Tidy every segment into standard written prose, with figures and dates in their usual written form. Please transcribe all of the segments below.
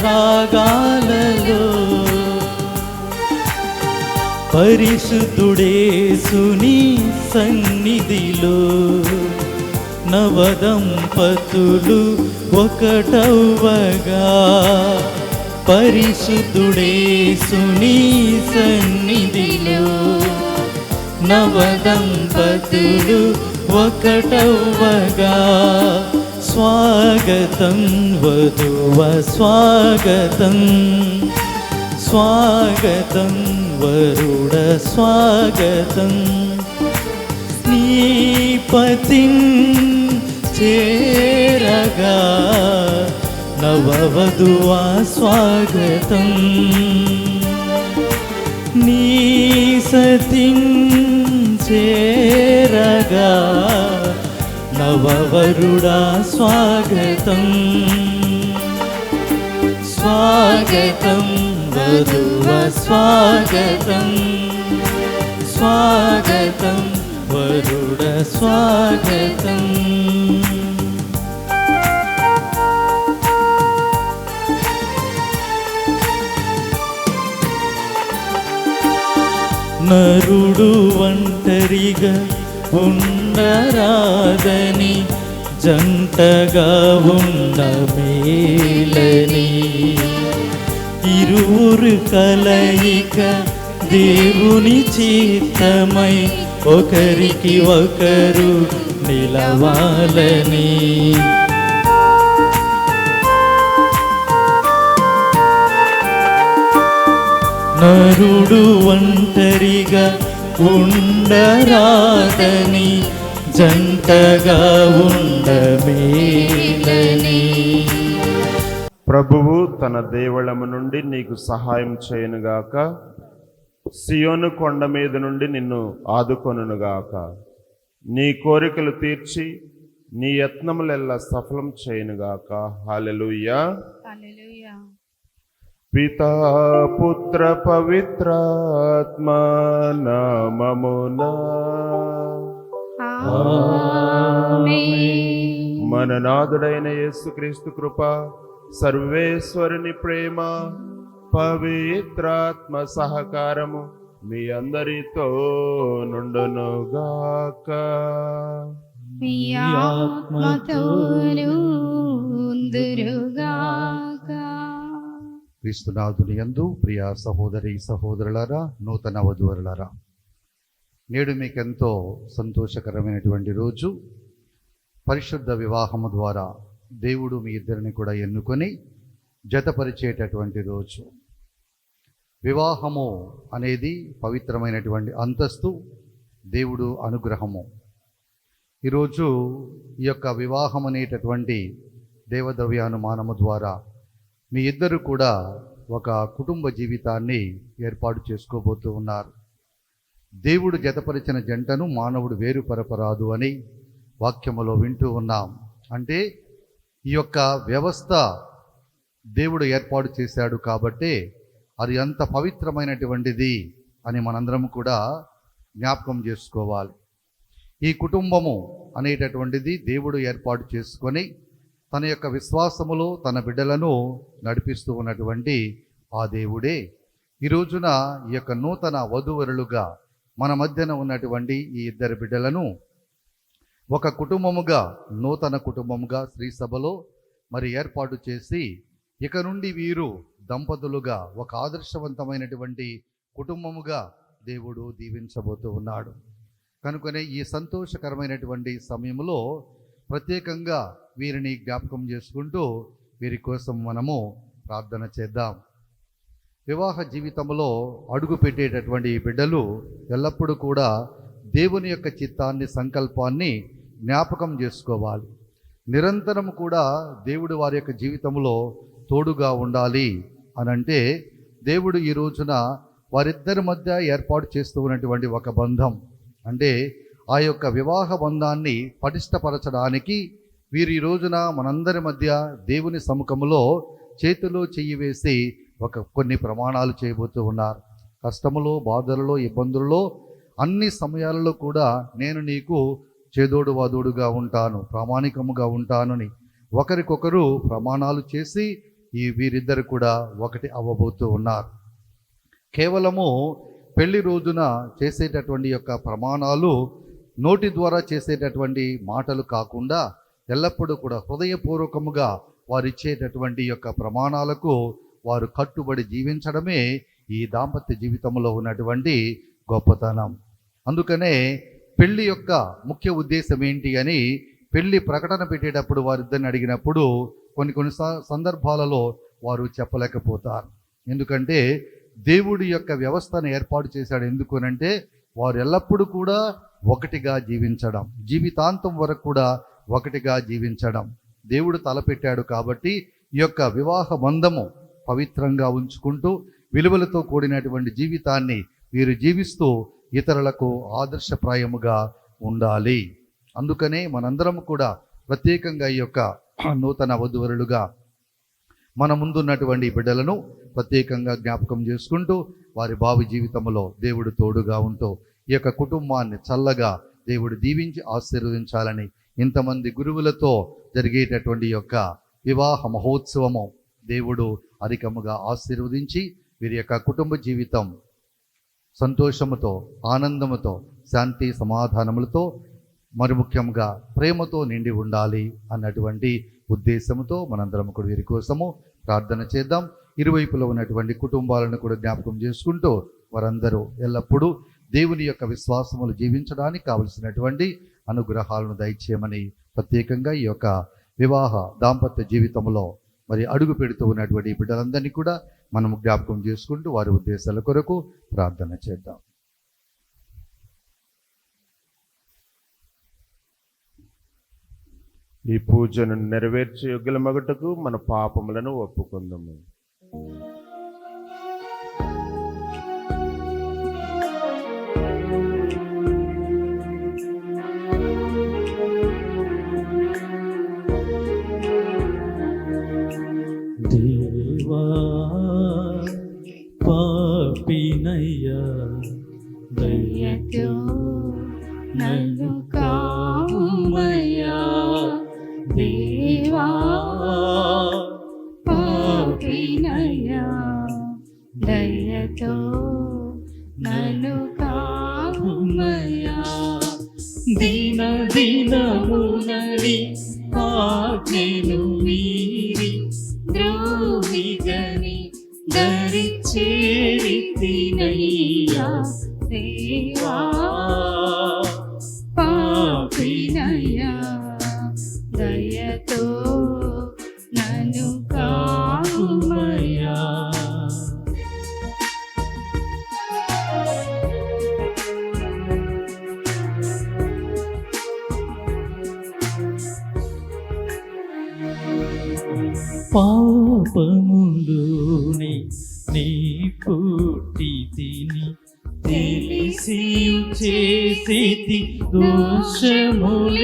రాగాలలో పరిశుద్ధుడేసుని సన్నిధిలో నవదంపతులు ఒకటవ్వగా పరిశుద్ధుడేసుని సన్నిధిలో నవదంపతులు ఒకటవ్వగా స్వాగతం వధువ స్వాగతం, స్వాగతం వరుడ స్వాగతం. నీ పతిం చేరగా నవవధువా స్వాగతం, నీ సతిం చేరగా నవవరుడా స్వాగతం. స్వాగతం వధువ స్వాగతం, స్వాగతం వరుడ స్వాగతం. నరుడు ఒంటరిగా ఉండరాదని జంటగా ఉండమేలని ఇరువురు కలయిక దేవుని చిత్తమై ఒకరికి ఒకరు నిలవాలని. నరుడు ఒంటరిగా ఉండరాదని జంటగా ఉండమేలని. ప్రభువు తన దేవళము నుండి నీకు సహాయం చేయనుగాక, సియోను కొండ మీద నుండి నిన్ను ఆదుకొనుగాక. నీ కోరికలు తీర్చి నీ యత్నములెల్లా సఫలం చేయనుగాక. హల్లెలూయా. పితా పుత్ర పవిత్రాత్మ నామమునా మన నాథుడైన యేసుక్రీస్తు కృప, సర్వేశ్వరుని ప్రేమ, పవిత్రాత్మ సహకారము మీ అందరితో నుండునుగాక. మీ ఆత్మతోను ఉందురుగాక. క్రీస్తునాథుని యందు ప్రియ సహోదరి సహోదరులారా, నూతన వధూవరులారా, నేడు మీకెంతో సంతోషకరమైనటువంటి రోజు. పరిశుద్ధ వివాహము ద్వారా దేవుడు మీ ఇద్దరిని కూడా ఎన్నుకొని జతపరిచేటటువంటి రోజు. వివాహము అనేది పవిత్రమైనటువంటి అంతస్తు, దేవుడు అనుగ్రహము. ఈరోజు ఈ యొక్క వివాహం అనేటటువంటి దేవద్రవ్యానుమానము ద్వారా మీ ఇద్దరు కూడా ఒక కుటుంబ జీవితాన్ని ఏర్పాటు చేసుకోబోతూ ఉన్నారు. దేవుడు జతపరిచిన జంటను మానవుడు వేరుపరపరాదు అని వాక్యములో వింటూ ఉన్నాం. అంటే ఈ యొక్క వ్యవస్థ దేవుడు ఏర్పాటు చేశాడు కాబట్టి అది అంత పవిత్రమైనటువంటిది అని మనందరం కూడా జ్ఞాపకం చేసుకోవాలి. ఈ కుటుంబము అనేటటువంటిది దేవుడు ఏర్పాటు చేసుకొని తన యొక్క విశ్వాసములో తన బిడ్డలను నడిపిస్తూ ఉన్నటువంటి ఆ దేవుడే ఈ రోజున ఈ యొక్క నూతన వధూవరులుగా మన మధ్యన ఉన్నటువంటి ఈ ఇద్దరు బిడ్డలను ఒక కుటుంబముగా, నూతన కుటుంబముగా శ్రీ సభలో మరి ఏర్పాటు చేసి ఇక నుండి వీరు దంపతులుగా ఒక ఆదర్శవంతమైనటువంటి కుటుంబముగా దేవుడు దీవించబోతూ ఉన్నాడు. కనుకనే ఈ సంతోషకరమైనటువంటి సమయంలో ప్రత్యేకంగా వీరిని జ్ఞాపకం చేసుకుంటూ వీరి కోసం మనము ప్రార్థన చేద్దాం. వివాహ జీవితంలో అడుగు పెట్టేటటువంటి ఈ బిడ్డలు ఎల్లప్పుడూ కూడా దేవుని యొక్క చిత్తాన్ని, సంకల్పాన్ని జ్ఞాపకం చేసుకోవాలి. నిరంతరం కూడా దేవుడు వారి యొక్క జీవితంలో తోడుగా ఉండాలి అనంటే దేవుడు ఈ రోజున వారిద్దరి మధ్య ఏర్పాటు చేస్తూ ఉన్నటువంటి ఒక బంధం, అంటే ఆ యొక్క వివాహ బంధాన్ని పటిష్టపరచడానికి వీరు ఈ రోజున మనందరి మధ్య దేవుని సముఖంలో చేతిలో చెయ్యి వేసి కొన్ని ప్రమాణాలు చేయబోతూ ఉన్నారు. కష్టములో, బాధలలో, ఇబ్బందుల్లో అన్ని సమయాలలో కూడా నేను నీకు చేదోడు వాదోడుగా ఉంటాను, ప్రామాణికముగా ఉంటానని ఒకరికొకరు ప్రమాణాలు చేసి వీరిద్దరు కూడా ఒకటి అవ్వబోతూ ఉన్నారు. కేవలము పెళ్లి రోజున చేసేటటువంటి యొక్క ప్రమాణాలు నోటి ద్వారా చేసేటటువంటి మాటలు కాకుండా ఎల్లప్పుడూ కూడా హృదయపూర్వకముగా వారు ఇచ్చేటటువంటి యొక్క ప్రమాణాలకు వారు కట్టుబడి జీవించడమే ఈ దాంపత్య జీవితంలో ఉన్నటువంటి గొప్పతనం. అందుకనే పెళ్లి యొక్క ముఖ్య ఉద్దేశం ఏంటి అని పెళ్లి ప్రకటన పెట్టేటప్పుడు వారిద్దరిని అడిగినప్పుడు కొన్ని సందర్భాలలో వారు చెప్పలేకపోతారు. ఎందుకంటే దేవుడి యొక్క వ్యవస్థను ఏర్పాటు చేశాడు. ఎందుకనంటే వారు ఎల్లప్పుడూ కూడా ఒకటిగా జీవించడం, జీవితాంతం వరకు కూడా ఒకటిగా జీవించడం దేవుడు తలపెట్టాడు. కాబట్టి ఈ యొక్క వివాహ బంధము పవిత్రంగా ఉంచుకుంటూ విలువలతో కూడినటువంటి జీవితాన్ని వీరు జీవిస్తూ ఇతరులకు ఆదర్శప్రాయముగా ఉండాలి. అందుకనే మనందరం కూడా ప్రత్యేకంగా ఈ యొక్క నూతన వధూవరులుగా మన ముందున్నటువంటి బిడ్డలను ప్రత్యేకంగా జ్ఞాపకం చేసుకుంటూ వారి భావి జీవితంలో దేవుడు తోడుగా ఉంటూ ఈ యొక్క కుటుంబాన్ని చల్లగా దేవుడు దీవించి ఆశీర్వదించాలని ఇంతమంది గురువులతో జరిగేటటువంటి యొక్క వివాహ మహోత్సవము దేవుడు అధికముగా ఆశీర్వదించి వీరి యొక్క కుటుంబ జీవితం సంతోషముతో, ఆనందముతో, శాంతి సమాధానములతో, మరి ముఖ్యంగా ప్రేమతో నిండి ఉండాలి అన్నటువంటి ఉద్దేశంతో మనందరం కూడా వీరి కోసము ప్రార్థన చేద్దాం. ఇరువైపులో ఉన్నటువంటి కుటుంబాలను కూడా జ్ఞాపకం చేసుకుంటూ వారందరూ ఎల్లప్పుడూ దేవుని యొక్క విశ్వాసములు జీవించడానికి కావలసినటువంటి అనుగ్రహాలను దయచేయమని ప్రత్యేకంగా ఈ యొక్క వివాహ దాంపత్య జీవితంలో మరి అడుగు పెడుతూ ఉన్నటువంటి బిడ్డలందరినీ కూడా మనము జ్ఞాపకం చేసుకుంటూ వారి ఉద్దేశాల కొరకు ప్రార్థన చేద్దాం. ఈ పూజను నెరవేర్చే యోగ్యుల మగటకు మన పాపములను ఒప్పుకుందాము. దేవా పాపినయ్యా దయతో నన్ను కావుమయ్యా. దేవా పాపినయ్యా దయతో నన్ను కావుమయ్యా. దిన దినమునని ఆజ్ఞను మీరి ద్రోహిగని దరి చేరితినయ్యా. దేవా పాపినయ్యా దయతో నన్ను కావుమయ్యా. పాపములోనే నీ పుట్టి తిని తెలిసి చేసి దోషములెన్నో.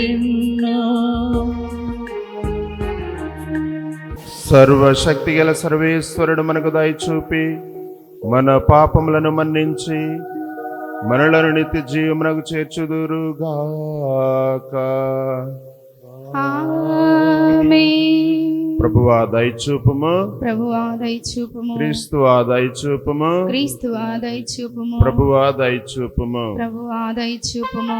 సర్వశక్తి గల సర్వేశ్వరుడు మనకు దయచూపి మన పాపములను మన్నించి మనలను నిత్య జీవమునకు చేర్చుదురుగాక. ప్రభువా దయచూపుము, ప్రభువా దయచూపుము, క్రీస్తువా దయచూపుము, క్రీస్తువా దయచూపుము, ప్రభువా దయచూపుము. ప్రభువా దయచూపుము.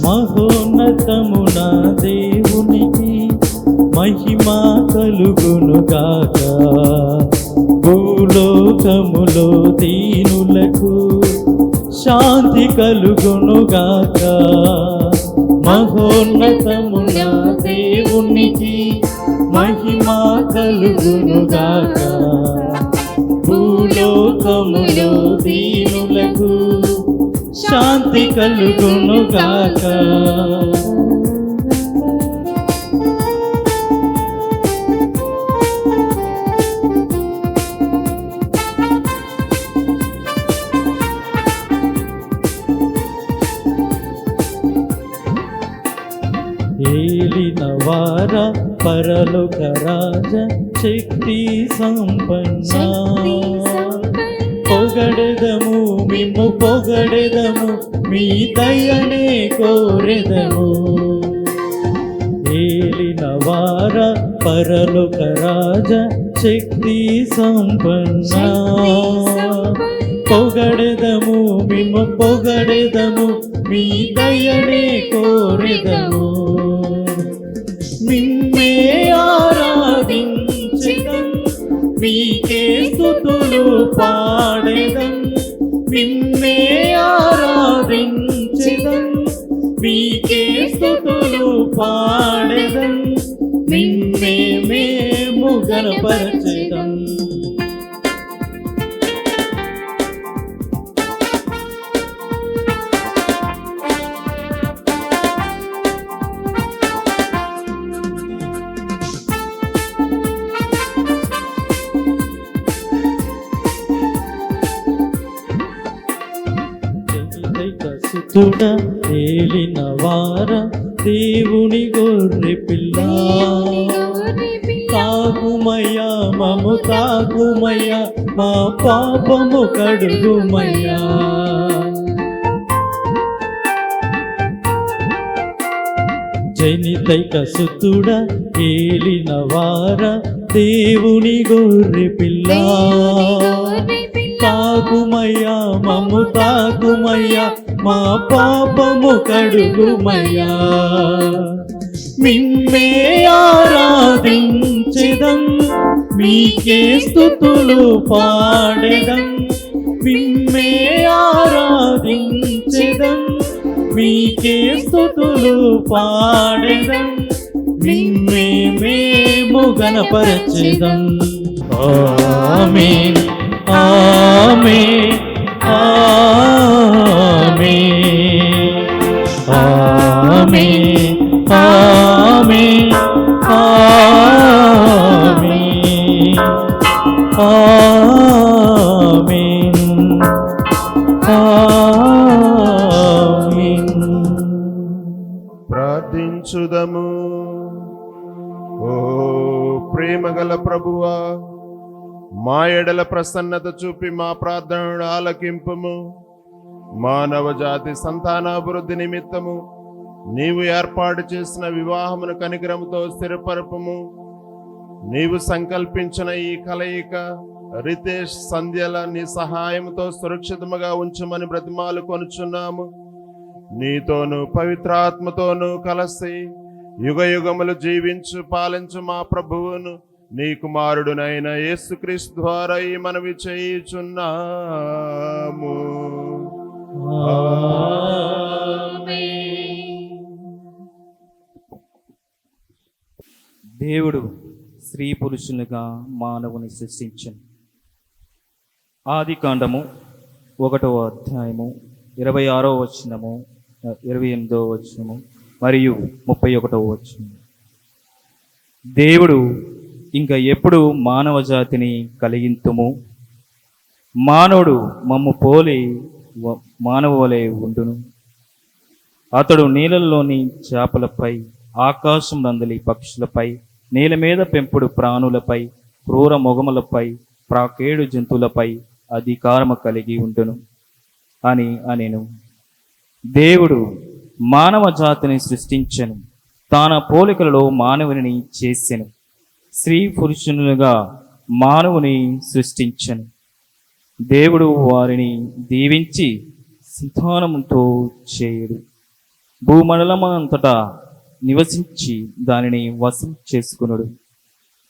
మహోన్నతమున దేవునికి మహిమ కలుగునుగాక. భూలోకములో దీనులకు శాంతి కలుగునుగాక. మహోన్నతమున దేవునికి మహిమ కలుగునుగాక. భూలోకములో దీనులకు శాంతి కలుగునుగాక. ఏలిన వార పరలోక రాజ శక్తి సంపన్న పొగడెదము మిమ్ము పొగడెదము మీ దయనే కోరెదము ఏలిన వార పరలోక రాజ శక్తి సంపన్న పొగడెదము మిమ్ము పొగడెదము మీ దయనే కోరెదము నిన్నే ఆరాధించెదం మీకే స్తుతులు పాడెదం నిన్నే ఆరాధించెదం మీకే స్తుతులు పాడెదం నిన్నే మేము గణపరచెదం సుతుడ ఏలిన వార దేవుని గొర్రె పిల్ల తాగుమయ్యా మము తాగుమయ్యా మా పాపము కడుగుమయ్యా జనితైక సుతుడ ఏలిన వార దేవుని గొర్రె పిల్ల తాగుమయ్యా మము తాగుమయ్యా మా పాపము కడుగుమయ్యా నిన్నే ఆరాధించెదం మీకే స్తుతులు పాడెదం నిన్నే ఆరాధించెదం మీకే స్తుతులు పాడెదం నిన్నే మేము గణపరచెదం ఆమేన్ ఆమేన్ ఆమేన్ ఆమేన్ ఆమేన్ ఆమేన్ ఆమేన్ ప్రార్థించుదము. ఓ ప్రేమగల ప్రభువా, మా ఎడల ప్రసన్నత చూపి మా ప్రార్థనను ఆలకింపుము. మానవ జాతి సంతానాభివృద్ధి నిమిత్తము నీవు ఏర్పాటు చేసిన వివాహమును కనికరముతో స్థిరపరపము. నీవు సంకల్పించిన ఈ కలయిక రితేష్ సంధ్యల నీ సహాయంతో సురక్షితముగా ఉంచమని బ్రతిమాలు కొనుచున్నాము. నీతోనూ పవిత్రాత్మతోనూ కలసి యుగ యుగములు జీవించు పాలించు మా ప్రభువును నీ కుమారుడునైన యేసుక్రీస్తు ద్వారా ఈ మనవి చేయుచున్నాము. దేవుడు స్త్రీ పురుషులుగా మానవుని సృష్టించను. ఆది కాండము 1వ అధ్యాయము 26వ వచనము 28వ వచనము మరియు 31వ వచనము. దేవుడు ఇంకా ఎప్పుడు మానవ జాతిని కలిగింతుము, మానవుడు మమ్ము పోలి మానవ వలె ఉండును. అతడు నీళ్ళల్లోని చేపలపై, ఆకాశం నందలి పక్షులపై, నేల మీద పెంపుడు ప్రాణులపై, క్రూర మొగములపై, ప్రాకేడు జంతువులపై అధికారము కలిగి ఉండును అని అనెను. దేవుడు మానవ జాతిని సృష్టించెను, తన పోలికలలో మానవుని చేసెను. స్త్రీ పురుషులుగా మానవుని సృష్టించెను. దేవుడు వారిని దీవించి సంతానముతో చేయుడు. భూమండలమంతటా నివసించి దానిని వశం చేసుకునుడు.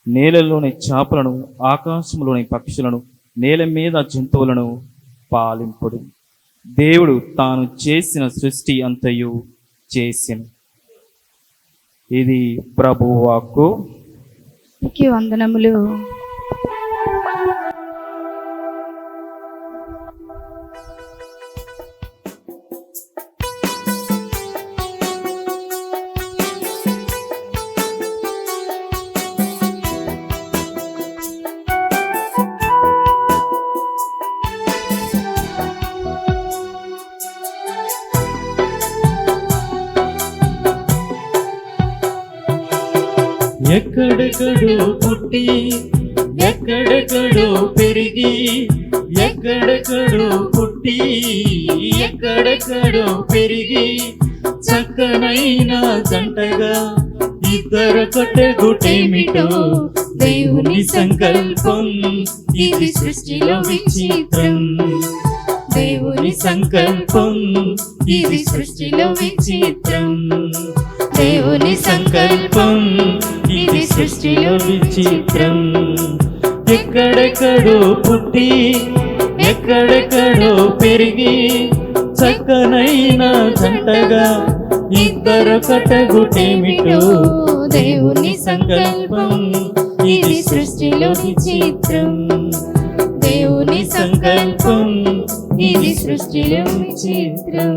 నేలలోని చేపలను, ఆకాశంలోని పక్షులను, నేల మీద జంతువులను పాలింపుడు. దేవుడు తాను చేసిన సృష్టి అంతయు చేసెను. ఇది ప్రభువాక్కు. వందనములు. ఎక్కడెక్కడో పుట్టి ఎక్కడెక్కడో పెరిగి ఎక్కడెక్కడో పుట్టి ఎక్కడెక్కడో పెరిగి చక్కనైన జంటగా ఇద్దరు కొట్టేమిటో దేవుని సంకల్పం ఇది సృష్టిలో విచిత్రం. దేవుని సంకల్పం ఇది సృష్టిలో విచిత్రం. దేవుని సంకల్పం ఇది సృష్టిలో విచిత్రం. ఎక్కడెక్కడో పుట్టి ఎక్కడెక్కడో పెరిగి చక్కనైన జంటగా ఇద్దరు కట్టగుటేమిటో దేవుని సంకల్పం ఇది సృష్టిలో విచిత్రం. దేవుని సంకల్పం ఇది సృష్టిలో విచిత్రం.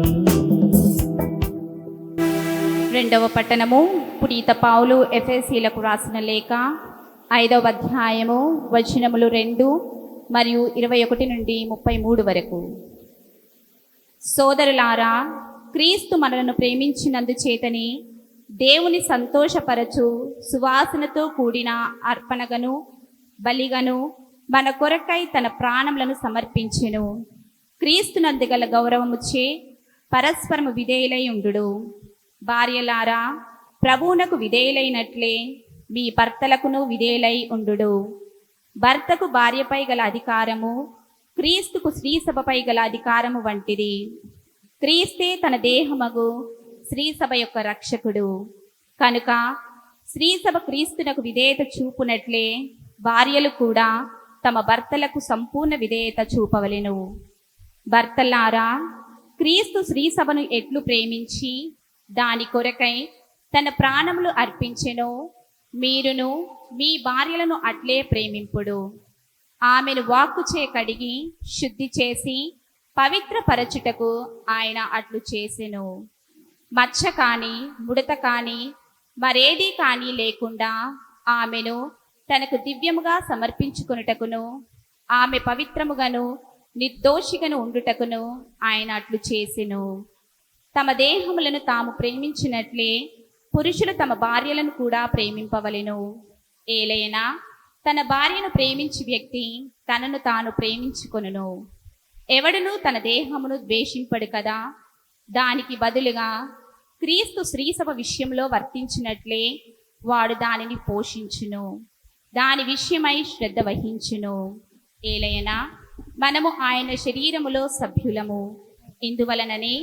రెండవ పట్టణము పునీత పౌలు ఎఫెసీలకు రాసిన లేఖ 5వ అధ్యాయము వచనములు 2 మరియు 21 నుండి 33 వరకు. సోదరులారా, క్రీస్తు మనలను ప్రేమించినందుచేతని దేవుని సంతోషపరచు సువాసనతో కూడిన అర్పణగను బలిగను మన కొరకై తన ప్రాణములను సమర్పించెను. క్రీస్తునందు గల గౌరవముచే పరస్పరము విధేయులై ఉండుడు. భార్యలారా, ప్రభువునకు విధేయులైనట్లే మీ భర్తలకును విధేయులై ఉండుడు. భర్తకు భార్యపై గల అధికారము క్రీస్తుకు స్త్రీ సభపై గల అధికారము వంటిది. క్రీస్తే తన దేహమగు స్త్రీ సభ యొక్క రక్షకుడు. కనుక స్త్రీ సభ క్రీస్తునకు విధేయత చూపునట్లే భార్యలు కూడా తమ భర్తలకు సంపూర్ణ విధేయత చూపవలెను. భర్తలారా, క్రీస్తు స్త్రీ సభను ఎట్లు ప్రేమించి దాని కొరకై తన ప్రాణములు అర్పించెనో మీరును మీ భార్యలను అట్లే ప్రేమింపుడు. ఆమెను వాక్కుచే కడిగి శుద్ధి చేసి పవిత్రపరచుటకు ఆయన అట్లు చేసెను. మచ్చ కాని ముడత కాని మరేదీ కాని లేకుండా ఆమెను తనకు దివ్యముగా సమర్పించుకొనుటకును ఆమె పవిత్రముగాను నిర్దోషిగను ఉండుటకును ఆయన అట్లు చేసెను. తమ దేహములను తాము ప్రేమించినట్లే పురుషులు తమ భార్యలను కూడా ప్రేమింపవలెను. ఏలైనా తన భార్యను ప్రేమించి వ్యక్తి తనను తాను ప్రేమించుకొనును. ఎవడునూ తన దేహమును ద్వేషింపడు కదా. దానికి బదులుగా క్రీస్తు స్త్రీసభ విషయంలో వర్తించినట్లే వాడు దానిని పోషించును, దాని విషయమై శ్రద్ధ వహించును. ఏలైనా మనము ఆయన శరీరములో సభ్యులము. ఇందువలననే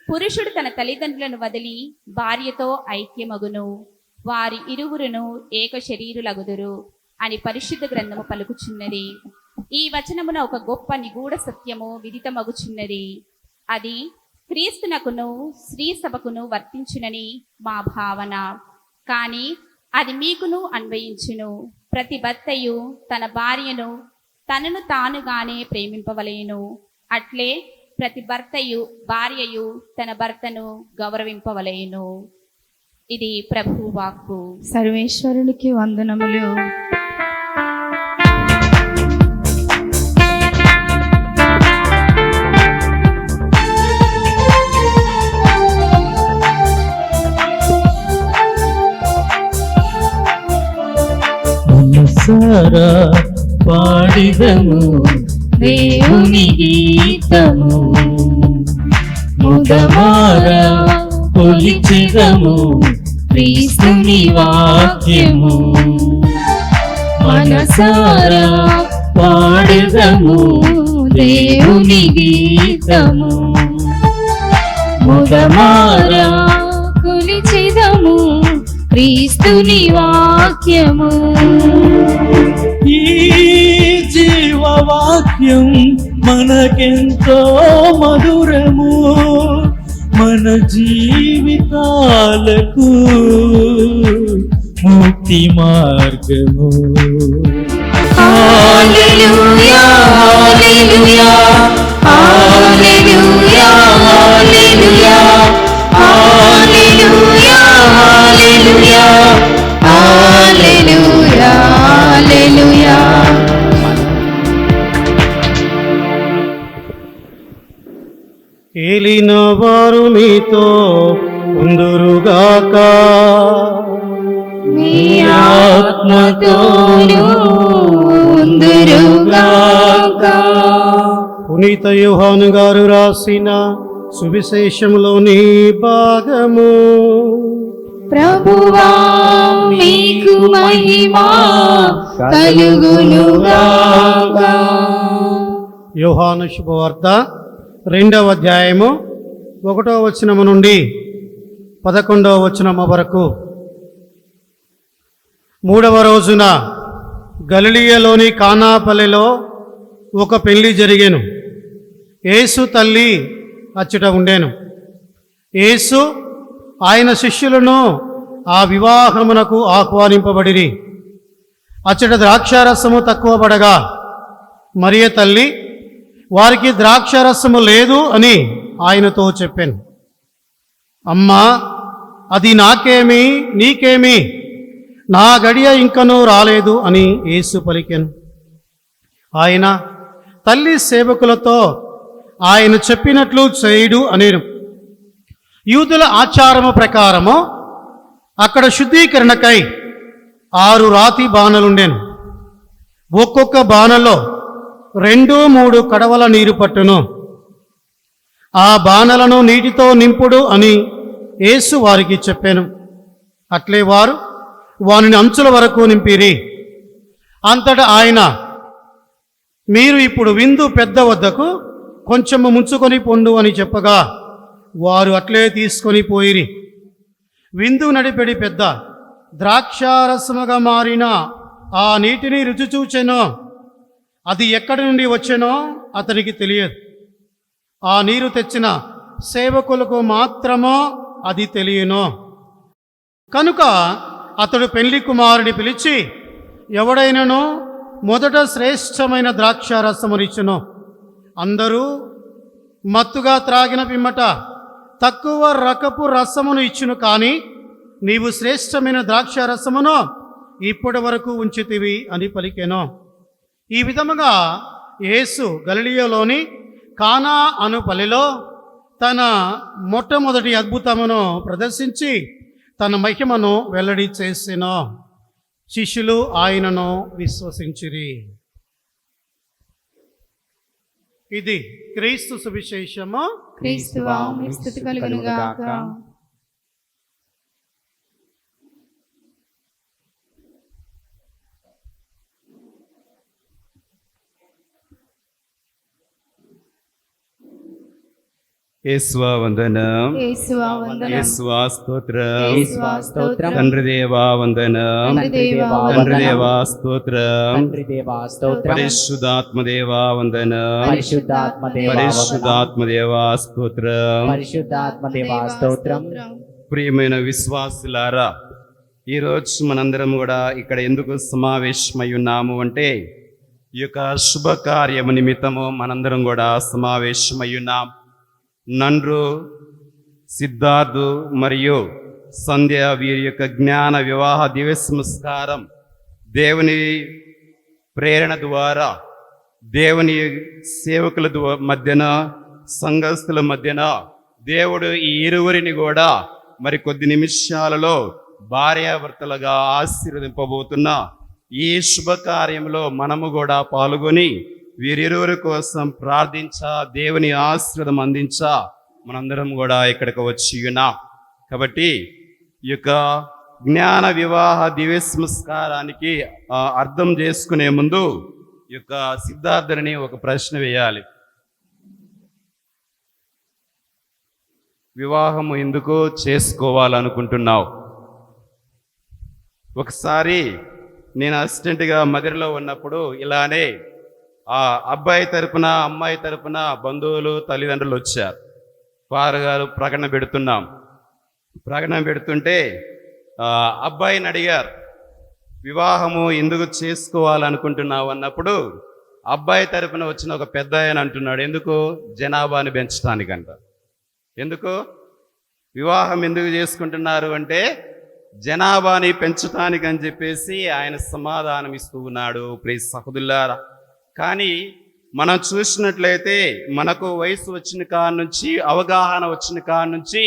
పురుషుడు తన తల్లిదండ్రులను వదిలి భార్యతో ఐక్యమగును, వారి ఇరువురును ఏక శరీరులగుదురు అని పరిశుద్ధ గ్రంథము పలుకుచున్నది. ఈ వచనమున ఒక గొప్ప నిగూఢ సత్యము విదితమగుచున్నది. అది క్రీస్తునకును స్త్రీ సభకును వర్తించునని మా భావన. కానీ అది మీకును అన్వయించును. ప్రతి భర్తయు తన భార్యను తనను తానుగానే ప్రేమింపవలేను. అట్లే ప్రతి భార్యయు తన భర్తను గౌరవింపవలేను. ఇది ప్రభు వాక్కు. సర్వేశ్వరునికి వందనములు. మనసారా పాడిదము దేవుని గీతము, ముదమారా కొలిచెదము క్రీస్తుని వాక్యము. మనసారా పాడెదము దేవుని గీతము, ముదమారా కొలిచెదము క్రీస్తుని వాక్యము. ఈ జీవవాక్యం మనకెంతో మధురము, మన జీవితాలకు ముక్తి మార్గము. హల్లెలూయా హల్లెలూయా హల్లెలూయా హల్లెలూయా హల్లెలూయా హల్లెలూయా హల్లెలూయా హల్లెలూయా. ఏలిన వారు మీతో ఉందురుగాక. మీ పునీత యోహాను గారు రాసిన సువిశేషంలోని భాగము. ప్రభువా మీకు మహిమా కలుగునుగాక. యోహాను శుభవార్త 2వ అధ్యాయము 1వ వచనము నుండి 11వ వచనము వరకు. 3వ రోజున గలిలయలోని కానాపల్లెలో ఒక పెళ్లి జరిగెను. యేసు తల్లి అచ్చట ఉండెను. యేసు ఆయన శిష్యులను ఆ వివాహమునకు ఆహ్వానింపబడిరి. అచ్చట ద్రాక్షారసము తక్కువ పడగా మరియ తల్లి వారికి ద్రాక్షారసము లేదు అని ఆయనతో చెప్పాను. అమ్మా, అది నాకేమి, నీకేమి, నా గడియ ఇంకనూ రాలేదు అని యేసు పలికెను. ఆయన తల్లి సేవకులతో ఆయన చెప్పినట్లు చేయుడు అనేను. యూదుల ఆచారము ప్రకారము అక్కడ శుద్ధీకరణకై 6 రాతి బాణలుండెను. ఒక్కొక్క బాణలో 2-3 కడవల నీరు పట్టును. ఆ బాణలను నీటితో నింపుడు అని యేసు వారికి చెప్పాను. అట్లే వారు వానిని అంచుల వరకు నింపిరి. అంతటా ఆయన, మీరు ఇప్పుడు విందు పెద్ద వద్దకు కొంచెము ముంచుకొని పొండు అని చెప్పగా వారు అట్లే తీసుకొని పోయిరి. విందు నడిపెడి పెద్ద ద్రాక్షారసముగా మారిన ఆ నీటిని రుచి చూచెనో. అది ఎక్కడి నుండి వచ్చెనో అతనికి తెలియదు. ఆ నీరు తెచ్చిన సేవకులకు మాత్రమో అది తెలియను. కనుక అతడు పెళ్లి కుమారుని పిలిచి, ఎవడైనను మొదట శ్రేష్టమైన ద్రాక్షారసమునిచ్చును. అందరూ మత్తుగా త్రాగిన పిమ్మట తక్కువ రకపు రసమును ఇచ్చును. కానీ నీవు శ్రేష్టమైన ద్రాక్షారసమును ఇప్పటి వరకు ఉంచితివి అని పలికెను. ఈ విధముగా యేసు గలిలయలోని కానా అను పల్లెలో తన మొట్టమొదటి అద్భుతమును ప్రదర్శించి తన మహిమను వెల్లడి చేసెను. శిష్యులు ఆయనను విశ్వసించిరి. ఇది క్రీస్తు సువిశేషము. క్రీస్తువా మీకు స్తుతి కలుగునుగాక. యేసువా వందనం, యేసువా వందనం, యేసువా స్తోత్రం, యేసువా స్తోత్రం, తండ్రి దేవా వందనం, తండ్రి దేవా తండ్రి వందనం, దేవా స్తోత్రం, తండ్రి దేవా స్తోత్రం, పరిశుద్ధాత్మ దేవా వందనం, పరిశుద్ధాత్మ దేవా వందనం, పరిశుద్ధాత్మ దేవా స్తోత్రం. పరిశుద్ధాత్మ దేవా స్తోత్రం. ప్రియమైన విశ్వాసులారా, ఈరోజు మనందరం కూడా ఇక్కడ ఎందుకు సమావేశమై ఉన్నాము అంటే, ఈ యొక్క శుభకార్యము నిమిత్తము మనందరం కూడా సమావేశమై ఉన్నాం. నండ్రు, సిద్ధార్థు మరియు సంధ్య వీరి యొక్క జ్ఞాన వివాహ దివ్య సంస్కారం దేవుని ప్రేరణ ద్వారా, దేవుని సేవకుల మధ్యన, సంఘస్థుల మధ్యన దేవుడు ఈ ఇరువురిని కూడా మరి కొద్ది నిమిషాలలో భార్యాభర్తలుగా ఆశీర్వదింపబోతున్న ఈ శుభకార్యంలో మనము కూడా పాల్గొని వీరిరువురి కోసం ప్రార్థించా, దేవుని ఆశీర్వాదం అందించా మనందరం కూడా ఇక్కడికి వచ్చి ఉన్నాం. కాబట్టి ఈ యొక్క జ్ఞాన వివాహ దివ్య సంస్కారానికి అర్థం చేసుకునే ముందు ఈ యొక్క సిద్ధార్థుని ఒక ప్రశ్న వేయాలి. వివాహము ఎందుకు చేసుకోవాలనుకుంటున్నావు? ఒకసారి నేను అసిస్టెంట్గా మదిరలో ఉన్నప్పుడు ఇలానే ఆ అబ్బాయి తరపున అమ్మాయి తరపున బంధువులు తల్లిదండ్రులు వచ్చారు. వారు ప్రకటన పెడుతుంటే అబ్బాయిని అడిగారు, వివాహము ఎందుకు చేసుకోవాలనుకుంటున్నావు అన్నప్పుడు అబ్బాయి తరపున వచ్చిన ఒక పెద్ద ఆయన అంటున్నాడు, ఎందుకు? జనాభాని పెంచడానికంట. ఎందుకు వివాహం ఎందుకు చేసుకుంటున్నారు అంటే జనాభాని పెంచడానికి అని చెప్పేసి ఆయన సమాధానం ఇస్తూ ఉన్నాడు. ప్రియ సహోదరులారా, కానీ మనం చూసినట్లయితే మనకు వయసు వచ్చిన కాడ నుంచి, అవగాహన వచ్చిన కాడ నుంచి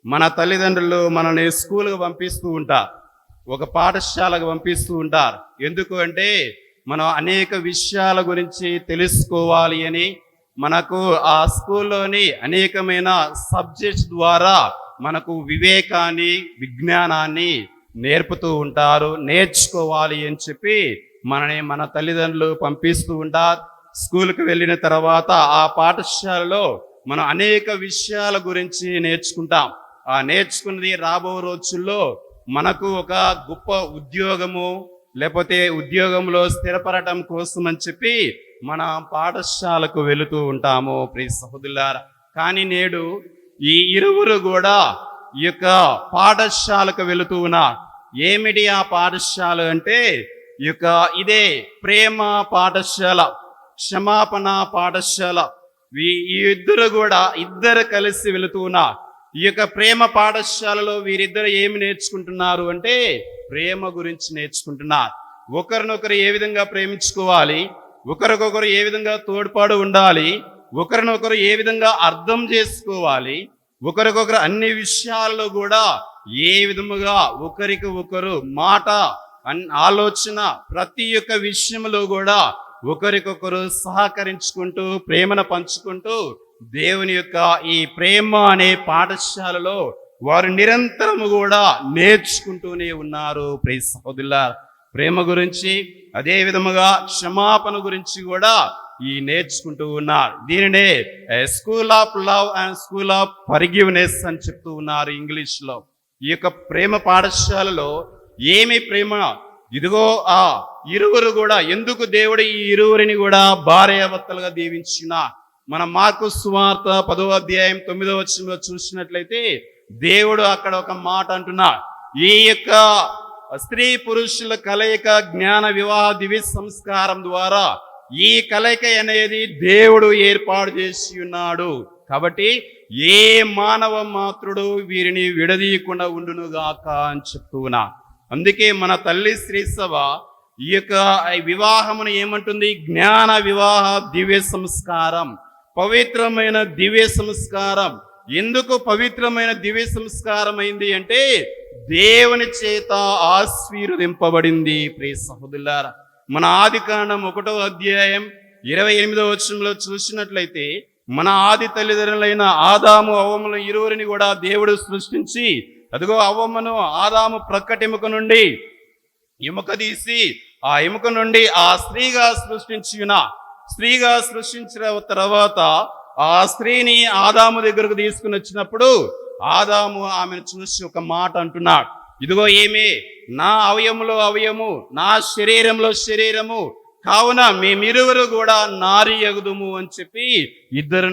మన తల్లిదండ్రులు మనల్ని స్కూల్కి పంపిస్తూ ఉంటారు, ఒక పాఠశాలకు పంపిస్తూ ఉంటారు. ఎందుకు అంటే మనం అనేక విషయాల గురించి తెలుసుకోవాలి అని, మనకు ఆ స్కూల్లోని అనేకమైన సబ్జెక్ట్స్ ద్వారా మనకు వివేకాన్ని, విజ్ఞానాన్ని నేర్పుతూ ఉంటారు. నేర్చుకోవాలి అని చెప్పి మన తల్లిదండ్రులు పంపిస్తూ ఉంటారు. స్కూల్కి వెళ్ళిన తర్వాత ఆ పాఠశాలలో మనం అనేక విషయాల గురించి నేర్చుకుంటాం. ఆ నేర్చుకున్నది రాబో రోజుల్లో మనకు ఒక గొప్ప ఉద్యోగము, లేకపోతే ఉద్యోగంలో స్థిరపడటం కోసం అని చెప్పి మన పాఠశాలకు వెళుతూ ఉంటాము ప్రియ సహోదరులారా. కానీ నేడు ఈ ఇరువురు కూడా ఈ యొక్క పాఠశాలకు వెళుతూ ఉన్నారు. ఏమిటి ఆ పాఠశాల అంటే ఇదే ప్రేమ పాఠశాల, క్షమాపణ పాఠశాల. ఈ ఇద్దరు కలిసి వెళుతూ ఉన్నారు. ఈ యొక్క ప్రేమ పాఠశాలలో వీరిద్దరు ఏమి నేర్చుకుంటున్నారు అంటే ప్రేమ గురించి నేర్చుకుంటున్నారు. ఒకరినొకరు ఏ విధంగా ప్రేమించుకోవాలి, ఒకరికొకరు ఏ విధంగా తోడ్పాటు ఉండాలి, ఒకరినొకరు ఏ విధంగా అర్థం చేసుకోవాలి, ఒకరికొకరు అన్ని విషయాల్లో కూడా ఏ విధముగా ఒకరికి ఒకరు మాట, ఆలోచన, ప్రతి ఒక్క విషయంలో కూడా ఒకరికొకరు సహకరించుకుంటూ ప్రేమను పంచుకుంటూ దేవుని యొక్క ఈ ప్రేమ అనే పాఠశాలలో వారు నిరంతరము కూడా నేర్చుకుంటూనే ఉన్నారు ప్రియ సహోదరులారా. ప్రేమ గురించి, అదే విధముగా క్షమాపణ గురించి కూడా నేర్చుకుంటూ ఉన్నారు. దీనినే school of love and school of forgiveness అని చెప్తూ ఉన్నారు ఇంగ్లీష్లో. ఈ యొక్క ప్రేమ పాఠశాలలో ఏమి ప్రేమ, ఇదిగో ఆ ఇరువురు కూడా, ఎందుకు దేవుడు ఈ ఇరువురిని కూడా భార్యాభర్తలుగా దీవించిన మన మార్కు సువార్త 10వ అధ్యాయం 9వ వచనంలో చూసినట్లయితే దేవుడు అక్కడ ఒక మాట అంటున్నాడు. ఈ యొక్క స్త్రీ పురుషుల కలయిక జ్ఞాన వివాహ దివ్య సంస్కారం ద్వారా ఈ కలయిక అనేది దేవుడు ఏర్పాటు చేసి ఉన్నాడు. కాబట్టి ఏ మానవ మాత్రుడు వీరిని విడదీయకుండా ఉండునుగాక అని చెప్తున్నా. అందుకే మన తల్లి శ్రీసభ ఈ యొక్క వివాహమును ఏమంటుంది? జ్ఞాన వివాహ దివ్య సంస్కారం, పవిత్రమైన దివ్య సంస్కారం. ఎందుకు పవిత్రమైన దివ్య సంస్కారం అయింది అంటే దేవుని చేత ఆశీర్వదింపబడింది. ప్రియ సహోదరులారా, మన ఆదికాండం 1వ అధ్యాయం 28వ వచనంలో చూసినట్లయితే మన ఆది తల్లిదండ్రులైన ఆదాము అవ్వముల ఇరువురిని కూడా దేవుడు సృష్టించి, అదిగో అవ్వమ్మను ఆదాము ప్రక్కటెముక నుండి ఎముక తీసి ఆ ఎముక నుండి ఆ స్త్రీగా సృష్టించిన తర్వాత ఆ స్త్రీని ఆదాము దగ్గరకు తీసుకుని వచ్చినప్పుడు ఆదాము ఆమెను చూసి ఒక మాట అంటున్నాడు. ఇదిగో ఏమి, నా అవయములో అవయము, నా శరీరంలో శరీరము, కావున మేమిరువురు కూడా నారి ఎగుదుము అని చెప్పి ఇద్దరు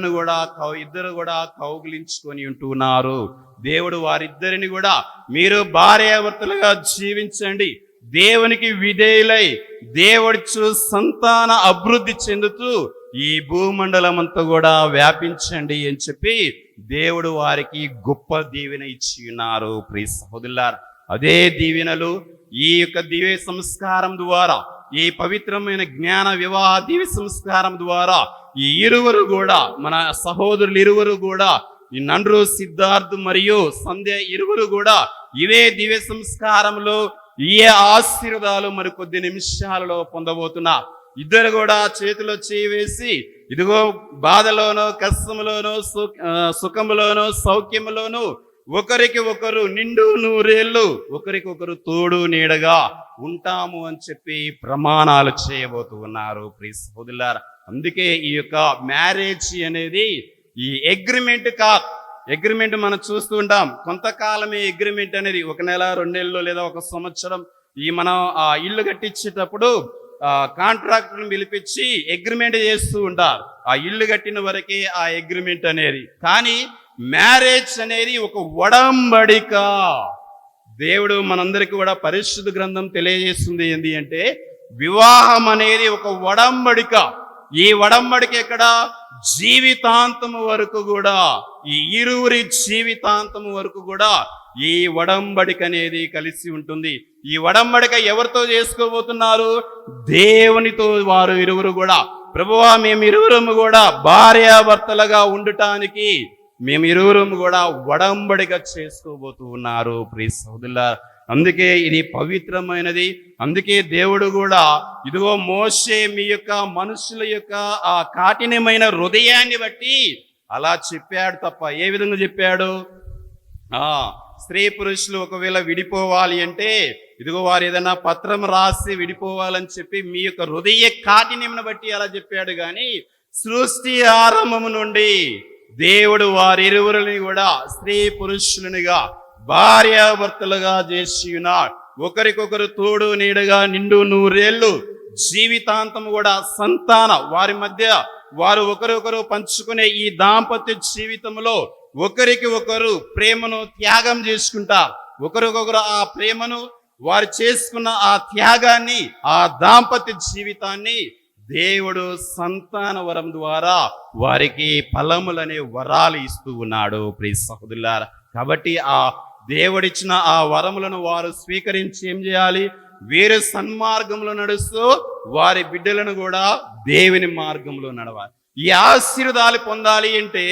కూడా కౌగిలించుకొని ఉంటున్నారు. దేవుడు వారిద్దరిని కూడా మీరు భార్యాభర్తలుగా జీవించండి, దేవునికి విధేయులై దేవుడి సంతాన అభివృద్ధి చెందుతూ ఈ భూమండలం అంతా కూడా వ్యాపించండి అని చెప్పి దేవుడు వారికి గొప్ప దీవెన ఇచ్చి ఉన్నారు. ప్రియ సహోదరులారా, అదే దీవెనలు ఈ యొక్క దివ్య సంస్కారం ద్వారా, ఈ పవిత్రమైన జ్ఞాన వివాహ దివ్య సంస్కారం ద్వారా ఈ ఇరువురు కూడా, మన సహోదరులు ఇరువురు కూడా, ఈ నండ్రు సిద్ధార్థ్ మరియు సంధ్య ఇరువురు కూడా ఇవే దివ్య సంస్కారంలో ఈ ఆశీర్వాదాలు మరి కొద్ది నిమిషాలలో పొందబోతున్నా. ఇద్దరు కూడా చేతిలో చేయి వేసి, ఇదిగో బాధలోనో కష్టంలోనో సుఖంలోనో సౌఖ్యంలోనూ ఒకరికి ఒకరు నిండు నూరేళ్ళు ఒకరికొకరు తోడు నీడగా ఉంటాము అని చెప్పి ప్రమాణాలు చేయబోతూ ఉన్నారు. ప్రియ సహోదరులారా, అందుకే ఈ యొక్క మ్యారేజ్ అనేది ఈ అగ్రిమెంట్ మనం చూస్తూ ఉంటాం. కొంతకాలమే అగ్రిమెంట్ అనేది 1 నెల 2 నెలలు లేదా 1 సంవత్సరం. మనం ఆ ఇల్లు కట్టించేటప్పుడు కాంట్రాక్టర్ని పిలిపించి అగ్రిమెంట్ చేస్తూ ఉంటారు. ఆ ఇల్లు కట్టిన వరకే ఆ అగ్రిమెంట్ అనేది. కానీ మ్యారేజ్ అనేది ఒక ఒడంబడిక. దేవుడు మనందరికీ కూడా పరిశుద్ధ గ్రంథం తెలియజేస్తుంది ఏంటి అంటే వివాహం అనేది ఒక ఒడంబడిక. ఈ ఒడంబడిక ఎక్కడ? జీవితాంతము వరకు కూడా, ఈ ఇరువురి జీవితాంతము వరకు కూడా ఈ ఒడంబడిక అనేది కలిసి ఉంటుంది. ఈ ఒడంబడిక ఎవరితో చేసుకోబోతున్నారు? దేవునితో. వారు ఇరువురు కూడా, ప్రభువా మేము ఇరువురము కూడా భార్యాభర్తలుగా ఉండటానికి మేము ఇరువురము కూడా ఒడంబడిక చేసుకోబోతూ ఉన్నారు. ప్రియ సహోదరులారా, అందుకే ఇది పవిత్రమైనది. అందుకే దేవుడు కూడా ఇదిగో మోషే మీ యొక్క మనుషుల యొక్క ఆ కాఠిన్యమైన హృదయాన్ని బట్టి అలా చెప్పాడు తప్ప ఏ విధంగా చెప్పాడు? స్త్రీ పురుషులు ఒకవేళ విడిపోవాలి అంటే ఇదిగో వారు ఏదైనా పత్రం రాసి విడిపోవాలని చెప్పి మీ యొక్క హృదయ కాఠిన్యమును బట్టి అలా చెప్పాడు. కానీ సృష్టి ఆరంభము నుండి దేవుడు వారిరువురిని కూడా స్త్రీ పురుషులనిగా భార్యాభర్తలుగా చేసి ఉన్నాడు. ఒకరికొకరు తోడు నీడగా నిండు నూరేళ్ళు జీవితాంతం కూడా సంతాన వారి మధ్య వారు ఒకరొకరు పంచుకునే ఈ దాంపత్య జీవితంలో ఒకరికి ఒకరు ప్రేమను త్యాగం చేసుకుంటారు. ఒకరికొకరు ఆ ప్రేమను వారు చేసుకున్న ఆ త్యాగాన్ని ఆ దాంపత్య జీవితాన్ని దేవుడు సంతాన వరం ద్వారా వారికి ఫలములనే వరాలు ఇస్తూ ఉన్నాడు ప్రియ సహోదరులారా. కాబట్టి ఆ దేవుడిచ్చిన ఆ వరములను వారు స్వీకరించి ఏం చేయాలి? వేరే సన్మార్గంలో నడుస్తూ వారి బిడ్డలను కూడా దేవుని మార్గంలో నడవాలి. ఈ ఆశీర్వాదాలు పొందాలి అంటే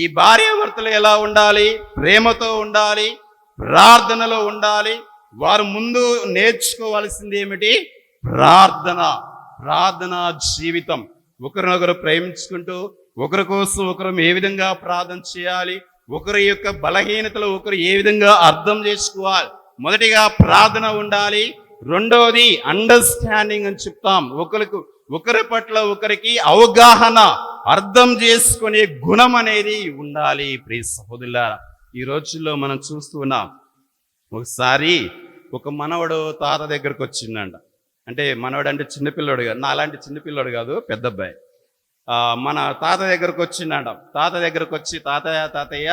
ఈ భార్యాభర్తలు ఎలా ఉండాలి? ప్రేమతో ఉండాలి, ప్రార్థనలో ఉండాలి. వారు ముందు నేర్చుకోవాల్సింది ఏమిటి? ప్రార్థనా జీవితం. ఒకరినొకరు ప్రేమించుకుంటూ ఒకరి కోసం ఒకరు ఏ విధంగా ప్రార్థన చేయాలి, ఒకరి యొక్క బలహీనతలు ఒకరు ఏ విధంగా అర్థం చేసుకోవాలి. మొదటిగా ప్రార్థన ఉండాలి. రెండవది అండర్స్టాండింగ్ అని చెప్తాం. ఒకరి పట్ల ఒకరికి అవగాహన, అర్థం చేసుకునే గుణం అనేది ఉండాలి ప్రియ సహోదరులారా. ఈ రోజుల్లో మనం చూస్తూ ఉన్నాం. ఒకసారి ఒక మనవడు తాత దగ్గరకు వచ్చిందంట. అంటే మనవడు అంటే చిన్నపిల్లడు కాదు, నాలాంటి చిన్నపిల్లడు కాదు, పెద్ద అబ్బాయి. మన తాత దగ్గరకు వచ్చిందంట. తాత దగ్గరకు వచ్చి, తాతయ్య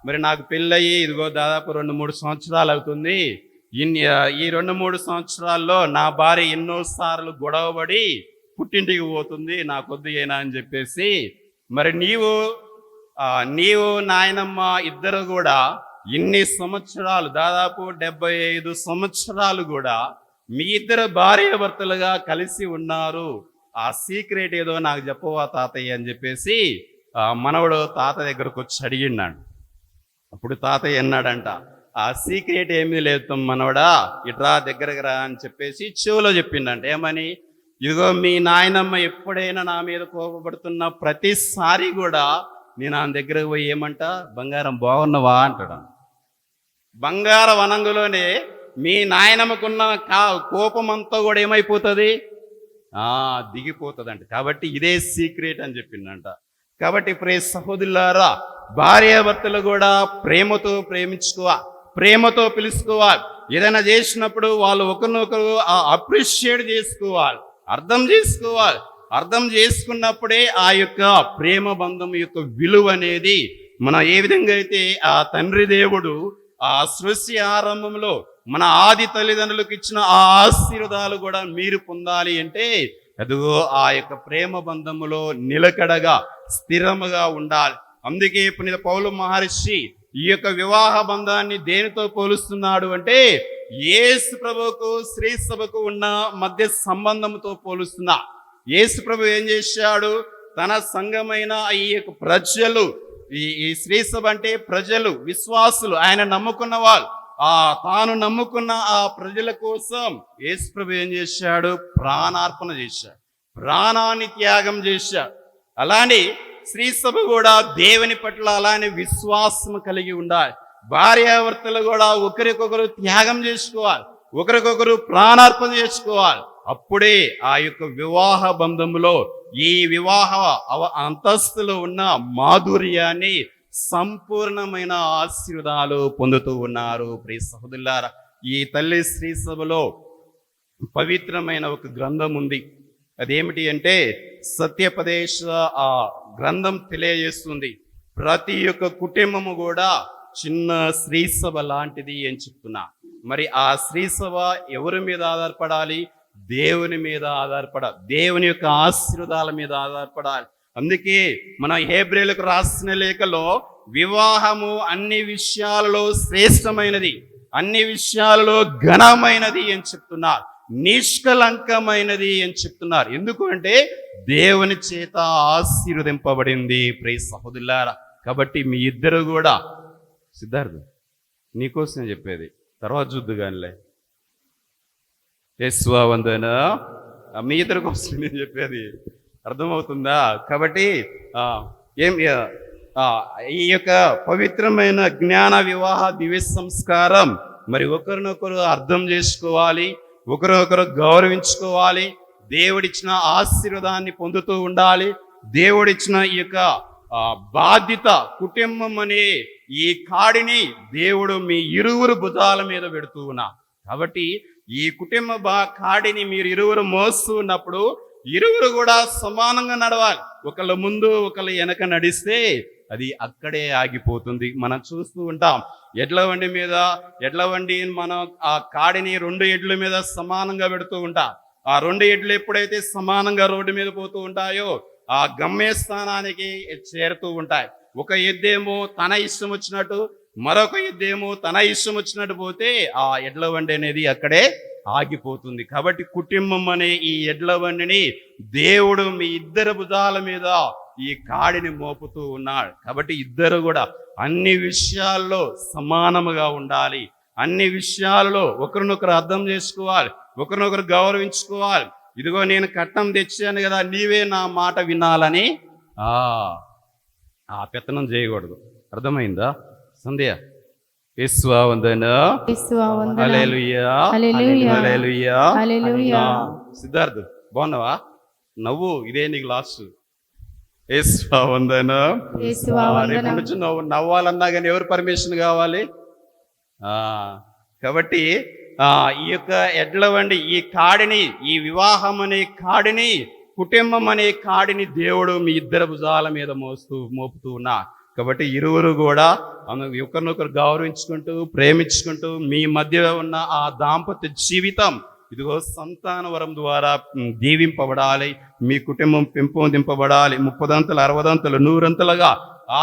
మరి నాకు పెళ్ళయి ఇదిగో దాదాపు 2-3 సంవత్సరాలు అవుతుంది. ఈ 2-3 సంవత్సరాల్లో నా భార్య ఎన్నోసార్లు గొడవపడి పుట్టింటికి పోతుంది, నాకొద్దు అయినా అని చెప్పేసి, మరి నీవు నాయనమ్మ ఇద్దరు కూడా ఇన్ని సంవత్సరాలు దాదాపు 75 సంవత్సరాలు కూడా మీ ఇద్దరు భార్యాభర్తలుగా కలిసి ఉన్నారు. ఆ సీక్రెట్ ఏదో నాకు చెప్పవా తాతయ్య అని చెప్పేసి మనవడు తాత దగ్గరకు వచ్చి అడిగినాడు. అప్పుడు తాతయ్య అన్నాడంట, ఆ సీక్రెట్ ఏమీ లేదు మనవడా, ఇట్రా దగ్గరకు రా అని చెప్పేసి చెవులో చెప్పిండంట. ఏమని? ఇదిగో మీ నాయనమ్మ ఎప్పుడైనా నా మీద కోపపడుతున్న ప్రతిసారి కూడా నేను ఆమె దగ్గరకు పోయి ఏమంట, బంగారం బాగున్నావా అంటాడు. బంగారం అనంగులోనే మీ నాయనమ్మకున్న కోపం అంతా కూడా ఏమైపోతుంది? దిగిపోతుందంట. కాబట్టి ఇదే సీక్రెట్ అని చెప్పిందంట. కాబట్టి ప్రియ సహోదరులారా, భార్యాభర్తలు కూడా ప్రేమతో ప్రేమించుకోవాలి, ప్రేమతో పిలుచుకోవాలి. ఏదైనా చేసినప్పుడు వాళ్ళు ఒకరినొకరు అప్రిషియేట్ చేసుకోవాలి, అర్థం చేసుకోవాలి. అర్థం చేసుకున్నప్పుడే ఆ యొక్క ప్రేమ బంధం యొక్క విలువ అనేది మనం ఏ విధంగా అయితే ఆ తండ్రి దేవుడు ఆ సృష్టి ఆరంభంలో మన ఆది తల్లిదండ్రులకు ఇచ్చిన ఆ ఆశీర్వాదాలు కూడా మీరు పొందాలి అంటే అదిగో ఆ యొక్క ప్రేమ బంధములో నిలకడగా స్థిరముగా ఉండాలి. అందుకే పునీత పౌలు మహర్షి ఈ యొక్క వివాహ బంధాన్ని దేనితో పోలుస్తున్నాడు అంటే యేసు ప్రభువుకు శ్రీ సభకు ఉన్న మధ్య సంబంధంతో పోలుస్తున్నా. యేసు ప్రభు ఏం చేశాడు? తన సంఘమైన ఈ యొక్క ప్రజలు, ఈ శ్రీ సభ అంటే ప్రజలు, విశ్వాసులు, ఆయన నమ్ముకున్న వాళ్ళు, తాను నమ్ముకున్న ఆ ప్రజల కోసం యేసు ప్రభు ఏం చేశాడు? ప్రాణార్పణ చేశాడు, ప్రాణాన్ని త్యాగం చేశాడు. అలానే శ్రీ సభ కూడా దేవుని పట్ల అలానే విశ్వాసం కలిగి ఉండాలి. భార్యాభర్తలు కూడా ఒకరికొకరు త్యాగం చేసుకోవాలి, ఒకరికొకరు ప్రాణార్పణ చేసుకోవాలి. అప్పుడే ఆ యొక్క వివాహ బంధములో ఈ వివాహ అంతస్తులో ఉన్న మాధుర్యాన్ని, సంపూర్ణమైన ఆశీర్వాదాలు పొందుతూ ఉన్నారు ప్రియ సహోదరులారా. ఈ తల్లి శ్రీ సభలో పవిత్రమైన ఒక గ్రంథం ఉంది. అదేమిటి అంటే సత్యోపదేశ ఆ గ్రంథం తెలియజేస్తుంది. ప్రతి ఒక్క కుటుంబము కూడా చిన్న శ్రీ సభ లాంటిది అని చెప్తున్నా. మరి ఆ శ్రీ సభ ఎవరి మీద ఆధారపడాలి? దేవుని మీద ఆధారపడాలి, దేవుని యొక్క ఆశీర్వాదాల మీద ఆధారపడాలి. అందుకే మన హెబ్రీయులకు రాసిన లేఖలో వివాహము అన్ని విషయాలలో శ్రేష్టమైనది, అన్ని విషయాలలో ఘనమైనది అని చెప్తున్నారు, నిష్కలంకమైనది అని చెప్తున్నారు. ఎందుకు అంటే దేవుని చేత ఆశీర్వదింపబడింది ప్రియ సహోదరులారా. కాబట్టి మీ ఇద్దరు కూడా, సిద్ధార్థ్ నీకోసం చెప్పేది, తర్వాత చూద్దు కానిలే. యేసువా వందన. మీ ఇద్దరికి వస్తుంది నేను చెప్పేది, అర్థమవుతుందా? కాబట్టి ఈ యొక్క పవిత్రమైన జ్ఞాన వివాహ దివ్య సంస్కారం మరి ఒకరినొకరు అర్థం చేసుకోవాలి, ఒకరినొకరు గౌరవించుకోవాలి, దేవుడిచ్చిన ఆశీర్వాదాన్ని పొందుతూ ఉండాలి. దేవుడిచ్చిన ఈ యొక్క బాధ్యత, కుటుంబం అనే ఈ కాడిని దేవుడు మీ ఇరువురు భుజాల మీద పెడుతూ ఉన్నా. కాబట్టి ఈ కుటుంబ కాడిని మీరు ఇరువురు మోస్తూ ఉన్నప్పుడు ఇరువురు కూడా సమానంగా నడవాలి. ఒకళ్ళ ముందు ఒకళ్ళ వెనక నడిస్తే అది అక్కడే ఆగిపోతుంది. మనం చూస్తూ ఉంటాం, ఎడ్ల బండి మనం ఆ కాడిని 2 ఎడ్ల మీద సమానంగా పెడుతూ ఉంటాం. ఆ 2 ఎడ్లు ఎప్పుడైతే సమానంగా రోడ్డు మీద పోతూ ఉంటాయో ఆ గమ్యస్థానానికి చేరుతూ ఉంటాయి. ఒక ఎద్దేమో తన ఇష్టం వచ్చినట్టు, మరొక ఎద్దేమో తన ఇష్టం వచ్చినట్టు పోతే ఆ ఎడ్ల బండి అనేది అక్కడే ఆగిపోతుంది. కాబట్టి కుటుంబం అనే ఈ ఎడ్ల బండిని దేవుడు మీ ఇద్దరు భుజాల మీద ఈ కాడిని మోపుతూ ఉన్నాడు. కాబట్టి ఇద్దరు కూడా అన్ని విషయాల్లో సమానముగా ఉండాలి. అన్ని విషయాలలో ఒకరినొకరు అర్థం చేసుకోవాలి, ఒకరినొకరు గౌరవించుకోవాలి. ఇదిగో నేను కట్నం తెచ్చాను కదా, నీవే నా మాట వినాలని ఆ పెత్తనం చేయకూడదు. అర్థమైందా సంధ్య? యేసువా వందన. హల్లెలూయా, హల్లెలూయా, హల్లెలూయా. సిద్ధార్థ్ బాగున్నావా? నవ్వు, ఇదే నీకు లాస్ట్. యేసువా వందన. రేపు నుంచి నవ్వాలన్నా కానీ ఎవరు పర్మిషన్ కావాలి? కాబట్టి ఈ యొక్క ఎడ్ల బండి, ఈ కాడిని, ఈ వివాహం అనే కాడిని, కుటుంబం అనే కాడిని దేవుడు మీ ఇద్దరు భుజాల మీద మోపుతూ ఉన్నా. కాబట్టి ఇరువురు కూడా ఒకరినొకరు గౌరవించుకుంటూ, ప్రేమించుకుంటూ మీ మధ్య ఉన్న ఆ దాంపత్య జీవితం ఇదిగో సంతాన వరం ద్వారా దీవింపబడాలి. మీ కుటుంబం పెంపొందింపబడాలి, 30 60 100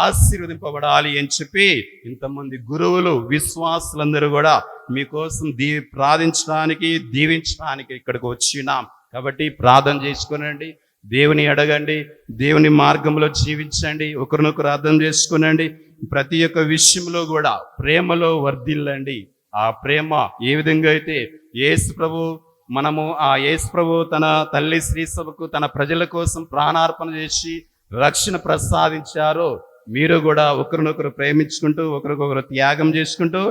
ఆశీర్వదింపబడాలి అని చెప్పి ఇంతమంది గురువులు, విశ్వాసులందరూ కూడా మీకోసం ప్రార్థించడానికి, దీవించడానికి ఇక్కడికి వచ్చినాం. కాబట్టి ప్రార్థన చేసుకునండి, దేవుని అడగండి, దేవుని మార్గంలో జీవించండి, ఒకరినొకరు అర్థం చేసుకునండి. ప్రతి ఒక్క విషయంలో కూడా ప్రేమలో వర్ధిల్లండి. ఆ ప్రేమ ఏ విధంగా అయితే యేసు ప్రభు తన తల్లి శ్రీ సభకు, తన ప్రజల కోసం ప్రాణార్పణ చేసి రక్షణ ప్రసాదించారో, మీరు కూడా ఒకరినొకరు ప్రేమించుకుంటూ, ఒకరికొకరు త్యాగం చేసుకుంటూ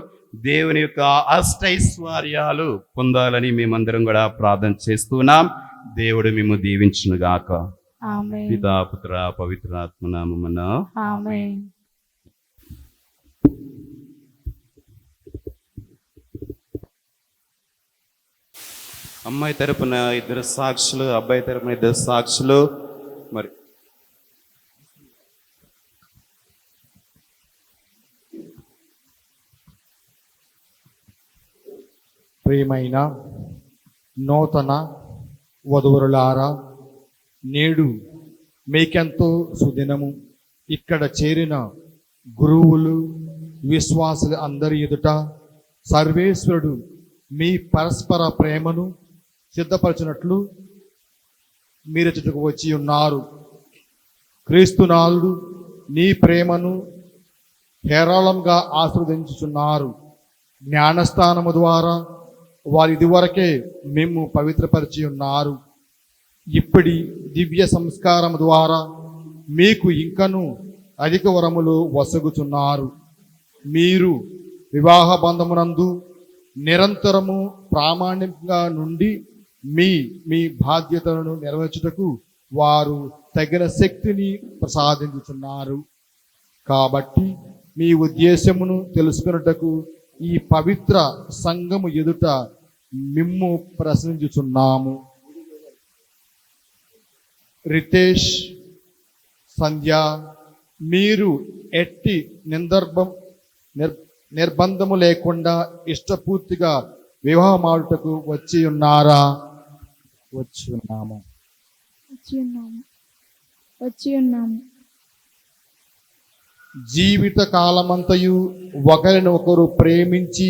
దేవుని యొక్క అష్టైశ్వర్యాలు పొందాలని మేమందరం కూడా ప్రార్థన చేస్తున్నాం. దేవుడు మేము దీవించునుగాక. ఆమేన్. పితా పుత్ర పవిత్రాత్మ నామమున ఆమేన్. అమ్మాయి తరపున 2 సాక్షులు, అబ్బాయి తరపున 2 సాక్షులు. మరి ప్రియమైన నూతన వధువరులారా, నేడు మీకెంతో సుదినము. ఇక్కడ చేరిన గురువులు, విశ్వాసులు అందరి ఎదుట సర్వేశ్వరుడు మీ పరస్పర ప్రేమను సిద్ధపరచినట్లు మీరెచ్చటకు వచ్చి ఉన్నారు. క్రీస్తునాథుడు నీ ప్రేమను హేరాళంగా ఆశీర్వదించుచున్నారు. జ్ఞానస్థానము ద్వారా వారు ఇదివరకే మేము పవిత్రపరిచి ఉన్నారు. ఇప్పటి దివ్య సంస్కారం ద్వారా మీకు ఇంకను అధిక వరములు వసగుచున్నారు. మీరు వివాహ బంధమునందు నిరంతరము ప్రామాణికంగా నుండి మీ బాధ్యతలను నెరవేర్చుటకు వారు తగిన శక్తిని ప్రసాదించుచున్నారు. కాబట్టి మీ ఉద్దేశమును తెలుసుకున్నటకు ఈ పవిత్ర సంఘము ఎదుట మిమ్ము ప్రశ్నించుచున్నాము. రితేష్, సంధ్య, మీరు ఎట్టి నిర్బంధము లేకుండా ఇష్టపూర్తిగా వివాహమాడుటకు వచ్చి ఉన్నారా? వచ్చి ఉన్నాము. జీవిత కాలమంతయు ఒకరిని ఒకరు ప్రేమించి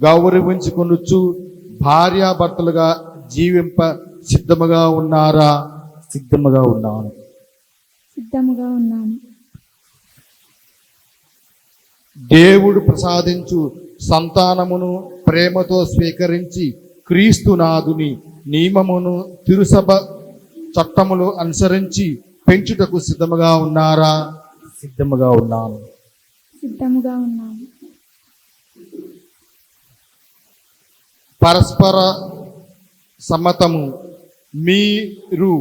గౌరవించుకొనుచు భార్యాభర్తలుగా జీవింప సిద్ధముగా ఉన్నారా? సిద్ధముగా ఉన్నాను. దేవుడు ప్రసాదించు సంతానమును ప్రేమతో స్వీకరించి క్రీస్తునాథుని నియమమును తిరుసభ చట్టములు అనుసరించి పెంచుటకు సిద్ధముగా ఉన్నారా? సిద్ధముగా ఉన్నాను. సిద్ధముగా ఉన్నాను. పరస్పర సమ్మతము మీరు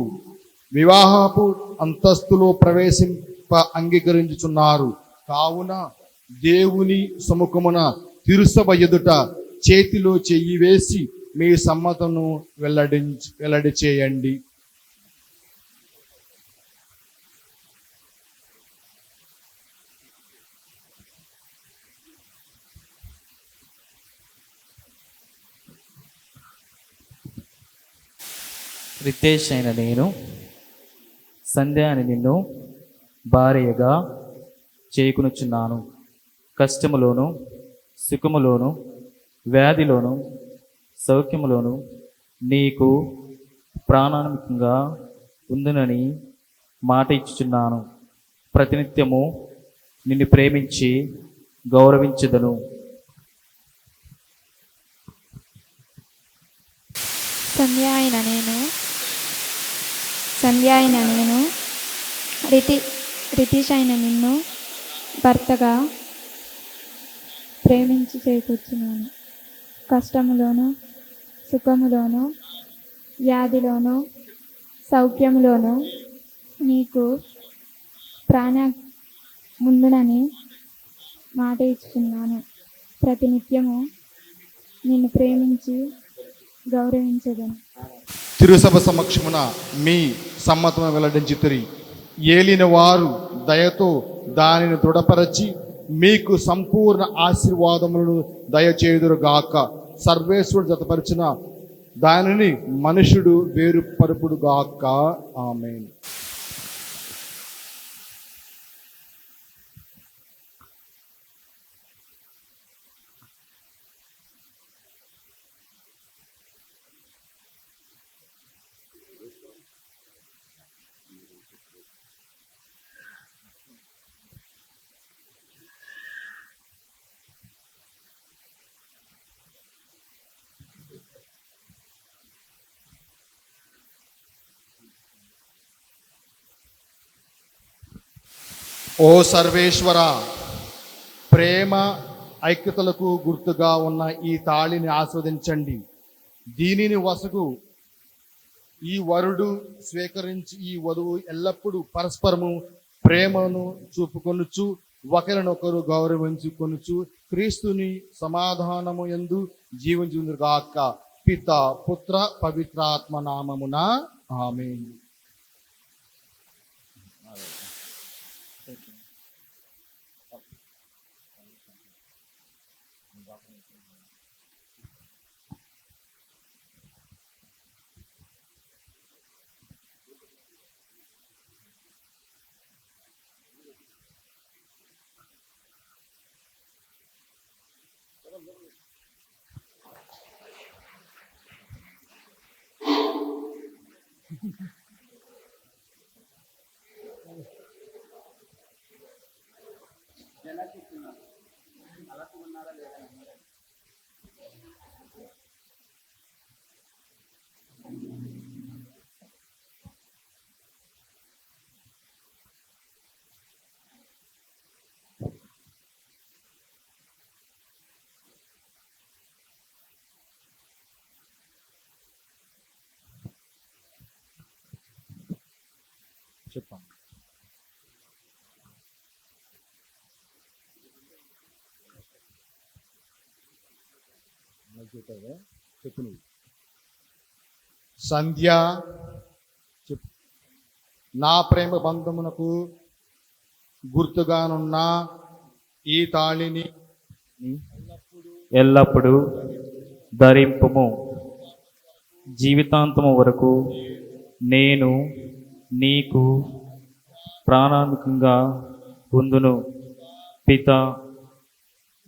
వివాహపు అంతస్తులో ప్రవేశింప అంగీకరించుచున్నారు కావున దేవుని సముఖమున తిరుసభ ఎదుట చేతిలో చెయ్యి వేసి మీ సమ్మతను వెల్లడి చేయండి. రితేష్ అయిన నేను, సంధ్య అని నిన్ను భార్యగా చేకునుచున్నాను. కష్టములోను సుఖములోను వ్యాధిలోను సౌఖ్యములోను నీకు ప్రాణాత్మకంగా ఉందునని మాట ఇచ్చుచున్నాను. ప్రతినిత్యము నిన్ను ప్రేమించి గౌరవించుదను. సంధ్య అయిన నేను రితీష్ అయిన నిన్ను భర్తగా ప్రేమించి చేకూర్చున్నాను. కష్టములోను సుఖములోను వ్యాధిలోను సౌఖ్యములోను నీకు ప్రాణ ముందునని మాట ఇచ్చుచున్నాను. ప్రతినిత్యము నిన్ను ప్రేమించి గౌరవించదను. తిరుసభ సమక్షమున మీ సమ్మతము వెల్లడించితిరి. ఏలిన వారు దయతో దానిని దృఢపరచి మీకు సంపూర్ణ ఆశీర్వాదములను దయచేయుదురుగాక. సర్వేశ్వరుడు జతపరిచిన దానిని మనుషుడు వేరుపరుపుడుగాక. ఆమేన్. ఓ సర్వేశ్వర, ప్రేమ ఐక్యతలకు గుర్తుగా ఉన్న ఈ తాళిని ఆస్వాదించండి. దీనిని వసగు ఈ వరుడు స్వీకరించి ఈ వధువు ఎల్లప్పుడూ పరస్పరము ప్రేమను చూపుకొనుచు ఒకరినొకరు గౌరవించుకొనుచు క్రీస్తుని సమాధానము యందు జీవించుదురుగాక. పిత పుత్ర పవిత్రాత్మ నామమున ఆమేన్. చెప్పాను. చెప్పు నువ్వు. సంధ్య, చెప్పు. నా ప్రేమ బంధమునకు గుర్తుగానున్న ఈ తాళిని ఎల్లప్పుడూ ధరింపుము. జీవితాంతము వరకు నేను నీకు ప్రాణాత్మకంగా ఉందును. పిత.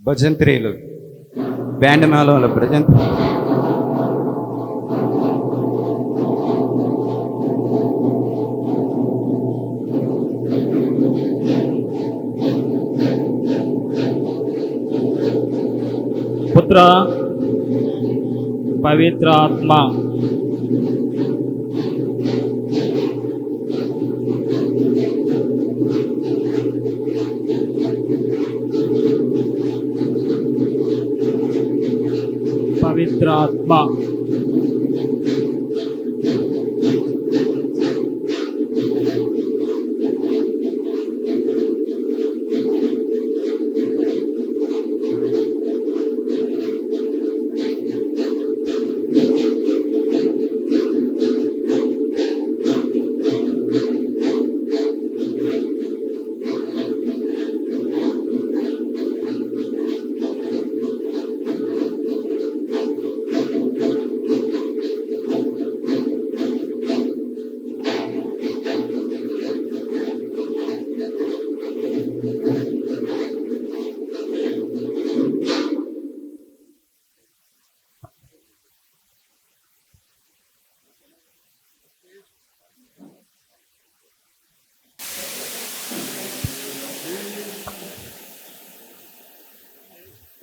భజంత్రీలు బ్యాండ్ మేళంలో భజంత్రి పుత్ర పవిత్ర ఆత్మ పవిత్ర ఆత్మ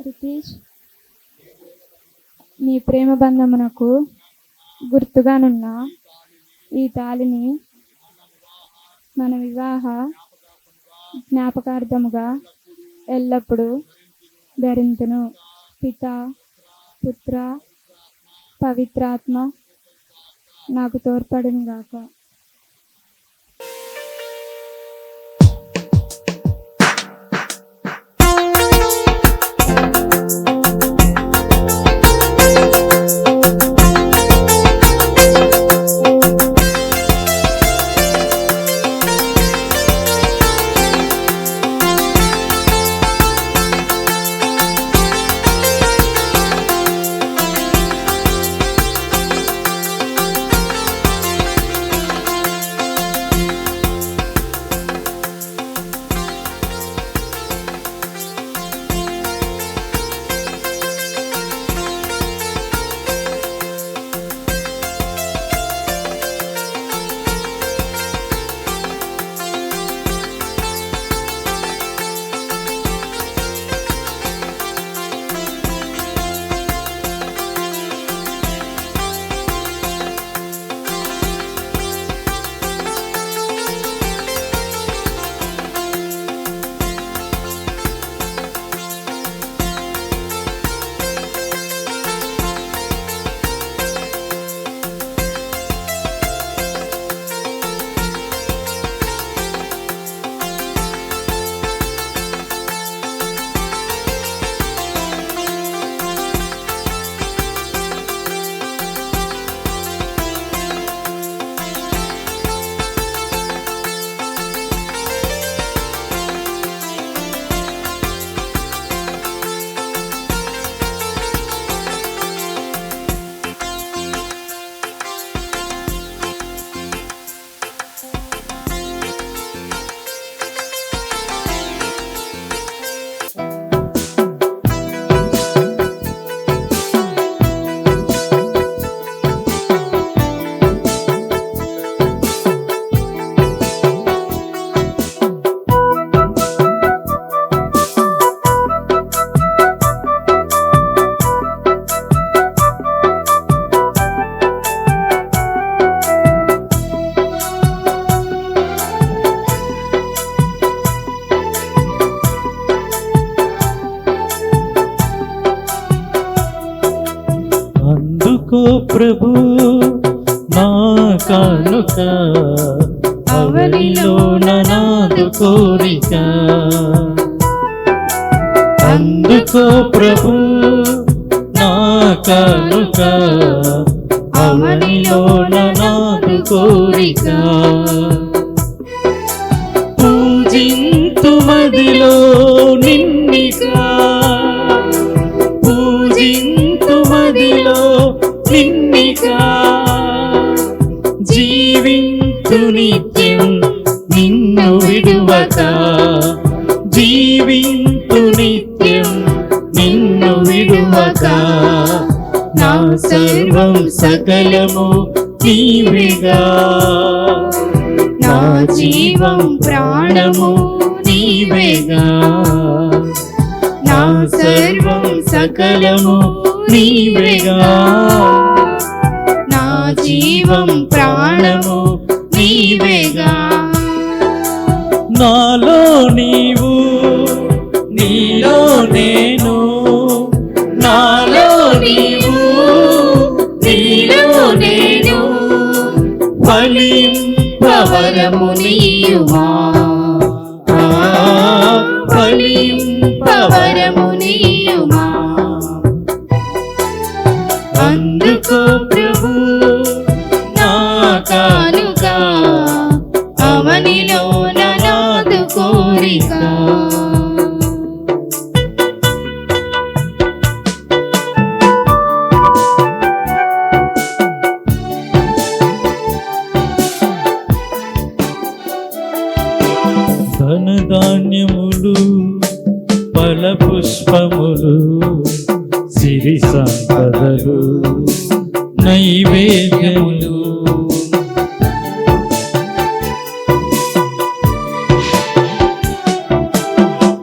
రితీష్, నీ ప్రేమ బంధమునకు గుర్తుగానున్న ఈ తాళిని మన వివాహ జ్ఞాపకార్థముగా ఎల్లప్పుడూ ధరింతును. పితా, పుత్ర, పవిత్రాత్మ నాకు తోడ్పడును గాక. అందుకో ప్రభు నా కానుక, అవనిలో నాదు కోరిక. అందుకో ప్రభు నా కానుక, అవనిలో నాదు కోరిక. పూజింతు మదిలో నిన్నిగా, పూజింతు మదిలో నిన్నిగా. జీవింతు నిత్యం నిన్ను విడువక, జీవింతు నిత్యం నిన్ను విడువక. నా సర్వం సకలము నీవేగా, నా జీవం ప్రాణము నీవేగా. నా సర్వం సకలము నీవేగా, నా జీవం ప్రాణము నీవేగా. నాలో నీవు, నీలో నేను, నాలో నీవు, నీలో నేను, ఫలింపవరము నీయుమా, ఫలింపవరము నీయుమా. అందుకో ప్రభు నా కానుక, అవనిలో నాదు కోరిక. ధనధాన్యములు, ఫల పుష్పములు, సిరి సంపదలు, నైవేద్యములు,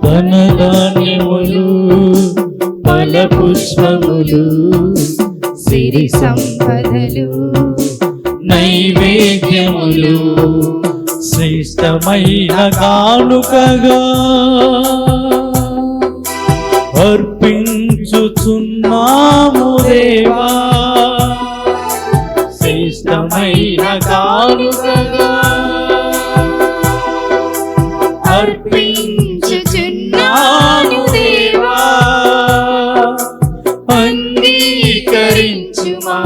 ధనధాన్యములు, ఫల పుష్పములు, సిరి సంపదలు, నైవేద్యములు శ్రేష్టమైన కానుకగా అర్పించుచున్నాము దేవా, శ్రేష్టమైన కానుకగా అర్పించుచున్నాము దేవా. అంగీకరించుమా,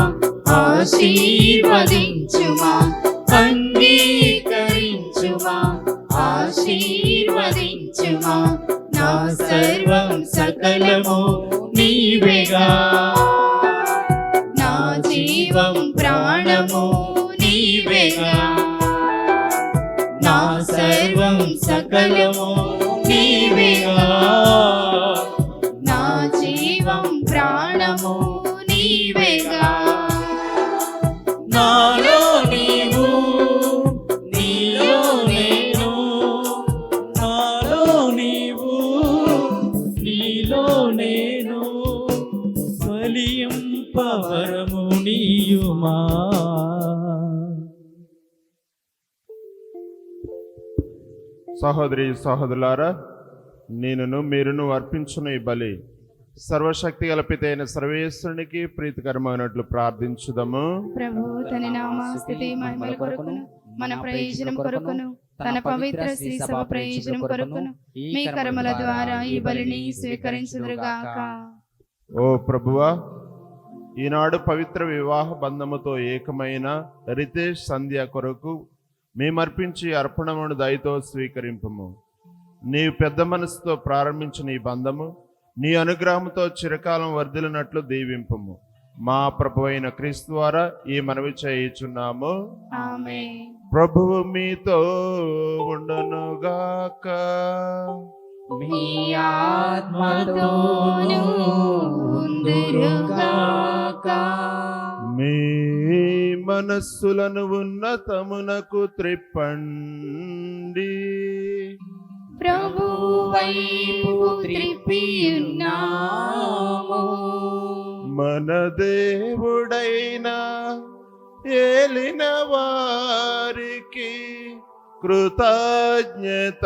ఆశీర్వదించుమా, అంగీకరించుమా, ఆశీర్వదించుమా. నా సర్వం సకలము నీవేగా, నా జీవం ప్రాణము నీవేగా. నా సర్వం సకలము నీవేగా, నా జీవం ప్రాణము నీవేగా. నాలో నీవు, నీలో నేను, నాలో నీవు, నీలో నేను, ఫలింపవరము నీయుమా. సహోదరి సహోదరులారా, నేనును మీరును అర్పించున్న ఈ బలి సర్వశక్తి గల పితైన సర్వేశ్వరునికి ప్రీతికరమైనట్లు ప్రార్థించుదము. ప్రభు తన నామ స్తుతి మహిమల కొరకును, మన ప్రయోజనం కొరకును, తన పవిత్ర శ్రీ సభ ప్రయోజనం కొరకును మీ కర్మల ద్వారా ఈ బలిని స్వీకరించుదురుగాక. ఓ ప్రభువా, ఈనాడు పవిత్ర వివాహ బంధముతో ఏకమైన రితేష్ సంధ్య కొరకు మేమర్పించి అర్పణమును దయతో స్వీకరింపము. నీవు పెద్ద మనసుతో ప్రారంభించిన ఈ బంధము నీ అనుగ్రహంతో చిరకాలం వర్ధిల్లినట్లు దీవింపము. మా ప్రభువైన క్రీస్తు ద్వారా ఈ మనవి చేయుచున్నాము. ఆమేన్. ప్రభువు మీతో ఉండునుగాక. మీ ఆత్మతోను ఉందురుగాక. మీ మనస్సులను ఉన్నతమునకు త్రిప్పండి. ప్రభు వైపు త్రిప్పియున్నాము. మన దేవుడైన ఏలిన వారికి కృతజ్ఞత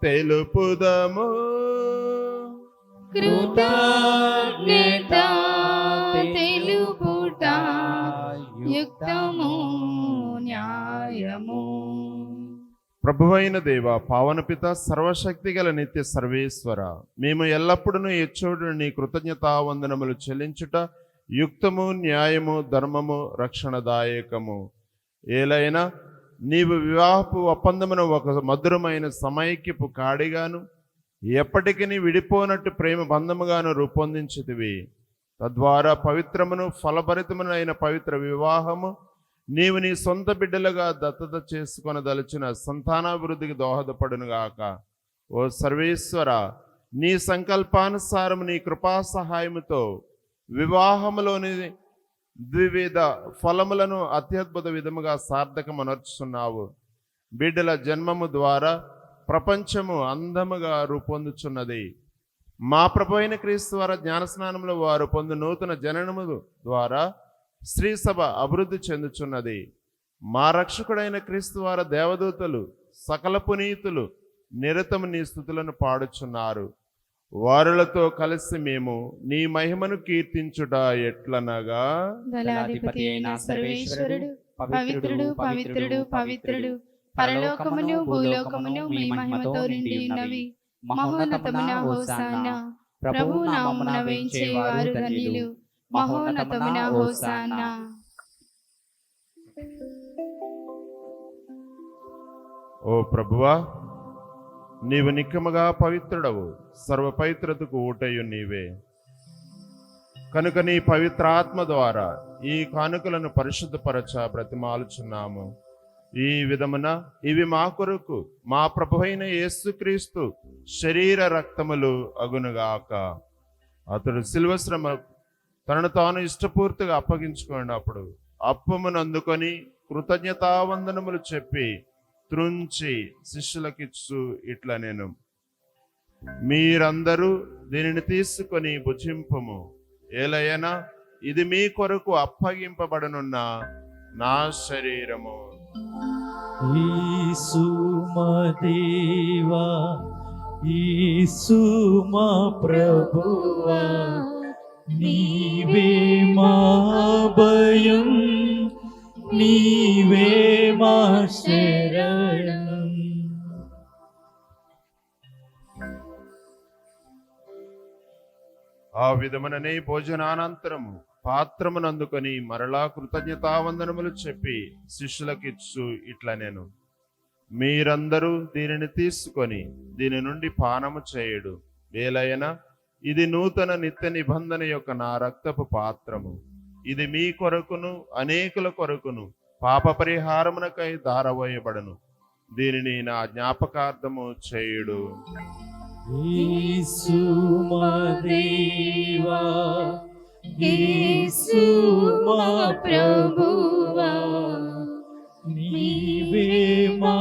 తెలుపుదము. కృతజ్ఞత తెలుపుట యుక్తము న్యాయము. ప్రభువైన దేవ, పావనపిత, సర్వశక్తి గల నిత్య సర్వేశ్వర, మేము ఎల్లప్పుడూ ఎచ్చోడు నీ కృతజ్ఞతావందనములు చెల్లించుట యుక్తము, న్యాయము, ధర్మము, రక్షణదాయకము. ఏలైనా నీవు వివాహపు ఒప్పందమును ఒక మధురమైన సమైక్యపు కాడిగాను ఎప్పటికీ విడిపోనట్టు ప్రేమ బంధముగాను రూపొందించితివి. తద్వారా పవిత్రమును ఫలభరితమునైన పవిత్ర వివాహము నీవు నీ సొంత బిడ్డలుగా దత్తత చేసుకొనదలిచిన సంతానాభివృద్ధికి దోహదపడునుగాక. ఓ సర్వేశ్వర, నీ సంకల్పానుసారం నీ కృపా సహాయముతో వివాహములోని ద్వివిధ ఫలములను అత్యద్భుత విధముగా సార్థకమనర్చుచున్నావు. బిడ్డల జన్మము ద్వారా ప్రపంచము అందముగా రూపొందుచున్నది. మా ప్రభు అయిన క్రీస్తు ద్వారా జ్ఞానస్నానంలో వారు పొందు నూతన జననము ద్వారా స్త్రీ సభ అభివృద్ధి చెందుచున్నది. మా రక్షకుడైన క్రీస్తు వారి దేవదూతలు సకల పునీతులు నిరతము నీ స్తుతులను పాడుచున్నారు. వారులతో కలిసి మేము నీ మహిమను కీర్తించుట ఎట్లనగా, దళాధిపతి అయిన సర్వేశ్వరుడు పవిత్రుడు పవిత్రుడు పవిత్రుడు, పరలోకమును భూలోకమును మీ మహిమతో నిండి ఉన్నవి. మహోన్నతమున హోసానా, ప్రభువు నామమున వేంచేవారు ధన్యులు. మహోన్నతమున హోసానా. ఓ ప్రభువా, నీవు నిక్కముగా పవిత్రుడవు, సర్వ పవిత్రతకు ఊటయు నీవే. కనుక నీ పవిత్ర ఆత్మ ద్వారా ఈ కానుకలను పరిశుద్ధపరచ బ్రతిమాలుచున్నాము. ఈ విధమున ఇవి మా కొరకు మా ప్రభువైన యేసుక్రీస్తు శరీర రక్తములు అగునుగాక. అతడు శిలువ శ్రమ తనను తాను ఇష్టపూర్తిగా అప్పగించుకున్నప్పుడు అప్పమును అందుకొని కృతజ్ఞతావందనములు చెప్పి త్రుంచి శిష్యులకిచ్చు ఇట్లా నేను, మీరందరూ దీనిని తీసుకొని భుజింపము. ఏలయనా ఇది మీ కొరకు అప్పగింపబడనున్న నా శరీరము. యేసు మా దేవా, యేసు మా ప్రభువా, నీవే మా భయం, నీవే మా శరణం. ఆ విధముననే భోజనానంతరము పాత్రమును అందుకొని మరలా కృతజ్ఞతావందనములు చెప్పి శిష్యులకిచ్చు ఇట్లా నేను, మీరందరూ దీనిని తీసుకొని దీని నుండి పానము చేయుడు. వేలయనా ఇది నూతన నిత్య నిబంధన యొక్క నా రక్తపు పాత్రము. ఇది మీ కొరకును అనేకుల కొరకును పాప పరిహారమునకై ధారవేయబడను. దీనిని నా జ్ఞాపకార్థము చేయుడు. యేసు మా దేవా, యేసు మా ప్రభువా, నీవే మా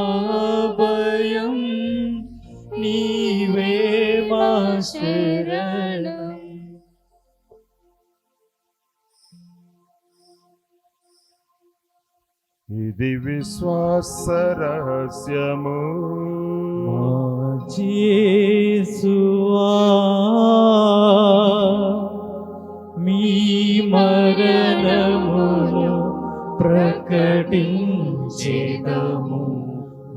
భయం, నీవే మా శరణం. ఇది విశ్వాస రహస్యము, యేసువా మీ మరణమును ప్రకటించేదము,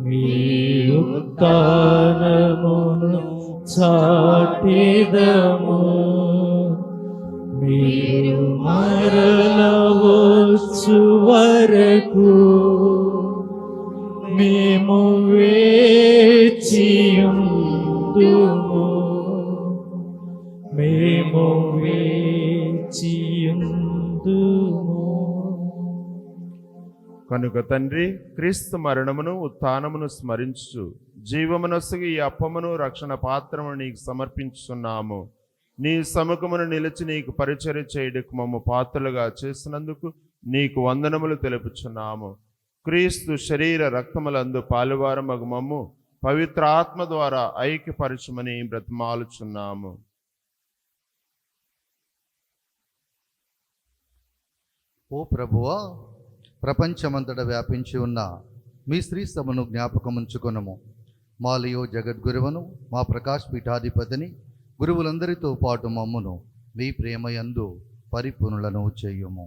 మీ ఉత్థానమును చాటెదము. మీరు మరలవచ్చు వరకు మేము వేచియుందుము, మేము వేచియుందుము. కనుక తండ్రి, క్రీస్తు మరణమును ఉత్థానమును స్మరించు జీవమునొసగి ఈ అప్పమును రక్షణ పాత్రమును నీకు సమర్పించున్నాము. నీ సముఖమును నిలిచి నీకు పరిచర్య చేయుటకు మమ్ము పాత్రలుగా చేసినందుకు నీకు వందనములు తెలుపుచున్నాము. క్రీస్తు శరీర రక్తములందు పాలువారమగు మమ్ము పవిత్ర ఆత్మ ద్వారా ఐక్యపరచుమని బ్రతిమాలుచున్నాము. ఓ ప్రభువా, ప్రపంచమంతట వ్యాపించి ఉన్న మీ స్త్రీ సభను జ్ఞాపకముంచుకొనము. మాలియో జగద్గురువను, మా ప్రకాశ్ పీఠాధిపతిని, గురువులందరితో పాటు మమ్మును మీ ప్రేమయందు పరిపూర్ణులను చేయుము.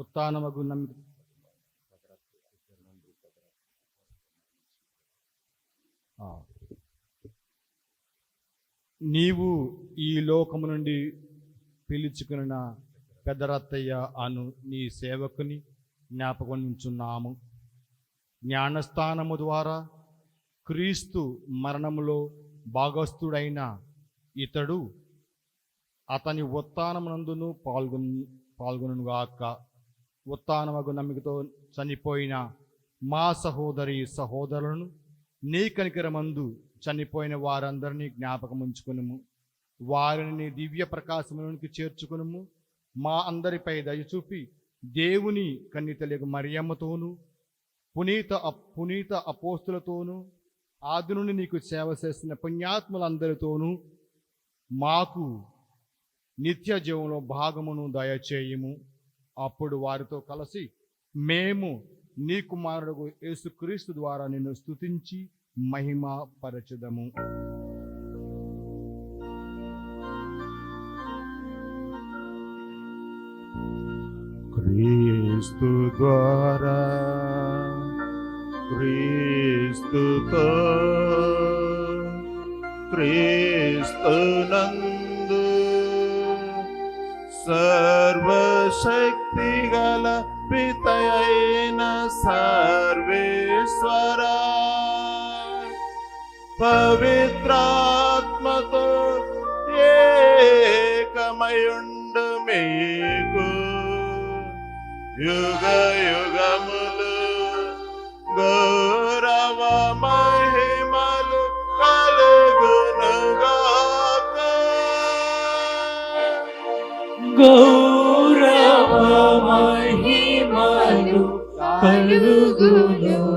ఉత్థానమగు నమ్మిక నీవు ఈ లోకము నుండి పిలుచుకున్న పెద్దరత్తయ్య అను నీ సేవకుని జ్ఞాపకం ఉంచున్నాము. జ్ఞానస్థానము ద్వారా క్రీస్తు మరణములో భాగస్థుడైన ఇతడు అతని ఉత్థానమునందును పాల్గొనుగాక. ఉత్థానమగు నమ్మికతో చనిపోయిన మా సహోదరులను నీ కనికరమందు చనిపోయిన వారందరినీ జ్ఞాపకం ఉంచుకునుము. వారిని నీ దివ్య ప్రకాశములోనికి చేర్చుకునుము. మా అందరిపై దయచూపి దేవుని కన్నితలకు మరియమ్మతోనూ పునీత అపోస్తులతోనూ ఆది నుండి నీకు సేవ చేసిన పుణ్యాత్ములందరితోనూ మాకు నిత్య జీవంలో భాగమును దయచేయము. అప్పుడు వారితో కలిసి మేము నీ కుమారుడు యేసుక్రీస్తు ద్వారా నిన్ను స్తుతించి మహిమ పరచుదము. క్రీస్తు ద్వారా క్రీస్తుతో క్రీస్తునందు సర్వశక్తి గల పితయైన సర్వేశ్వర పవిత్రాత్మతో ఏకమయుండు మీకు యుగ యుగములు గౌరవ మహిమలు కలుగునుగాక. గౌరవ మహిమలు కలుగునుగాక.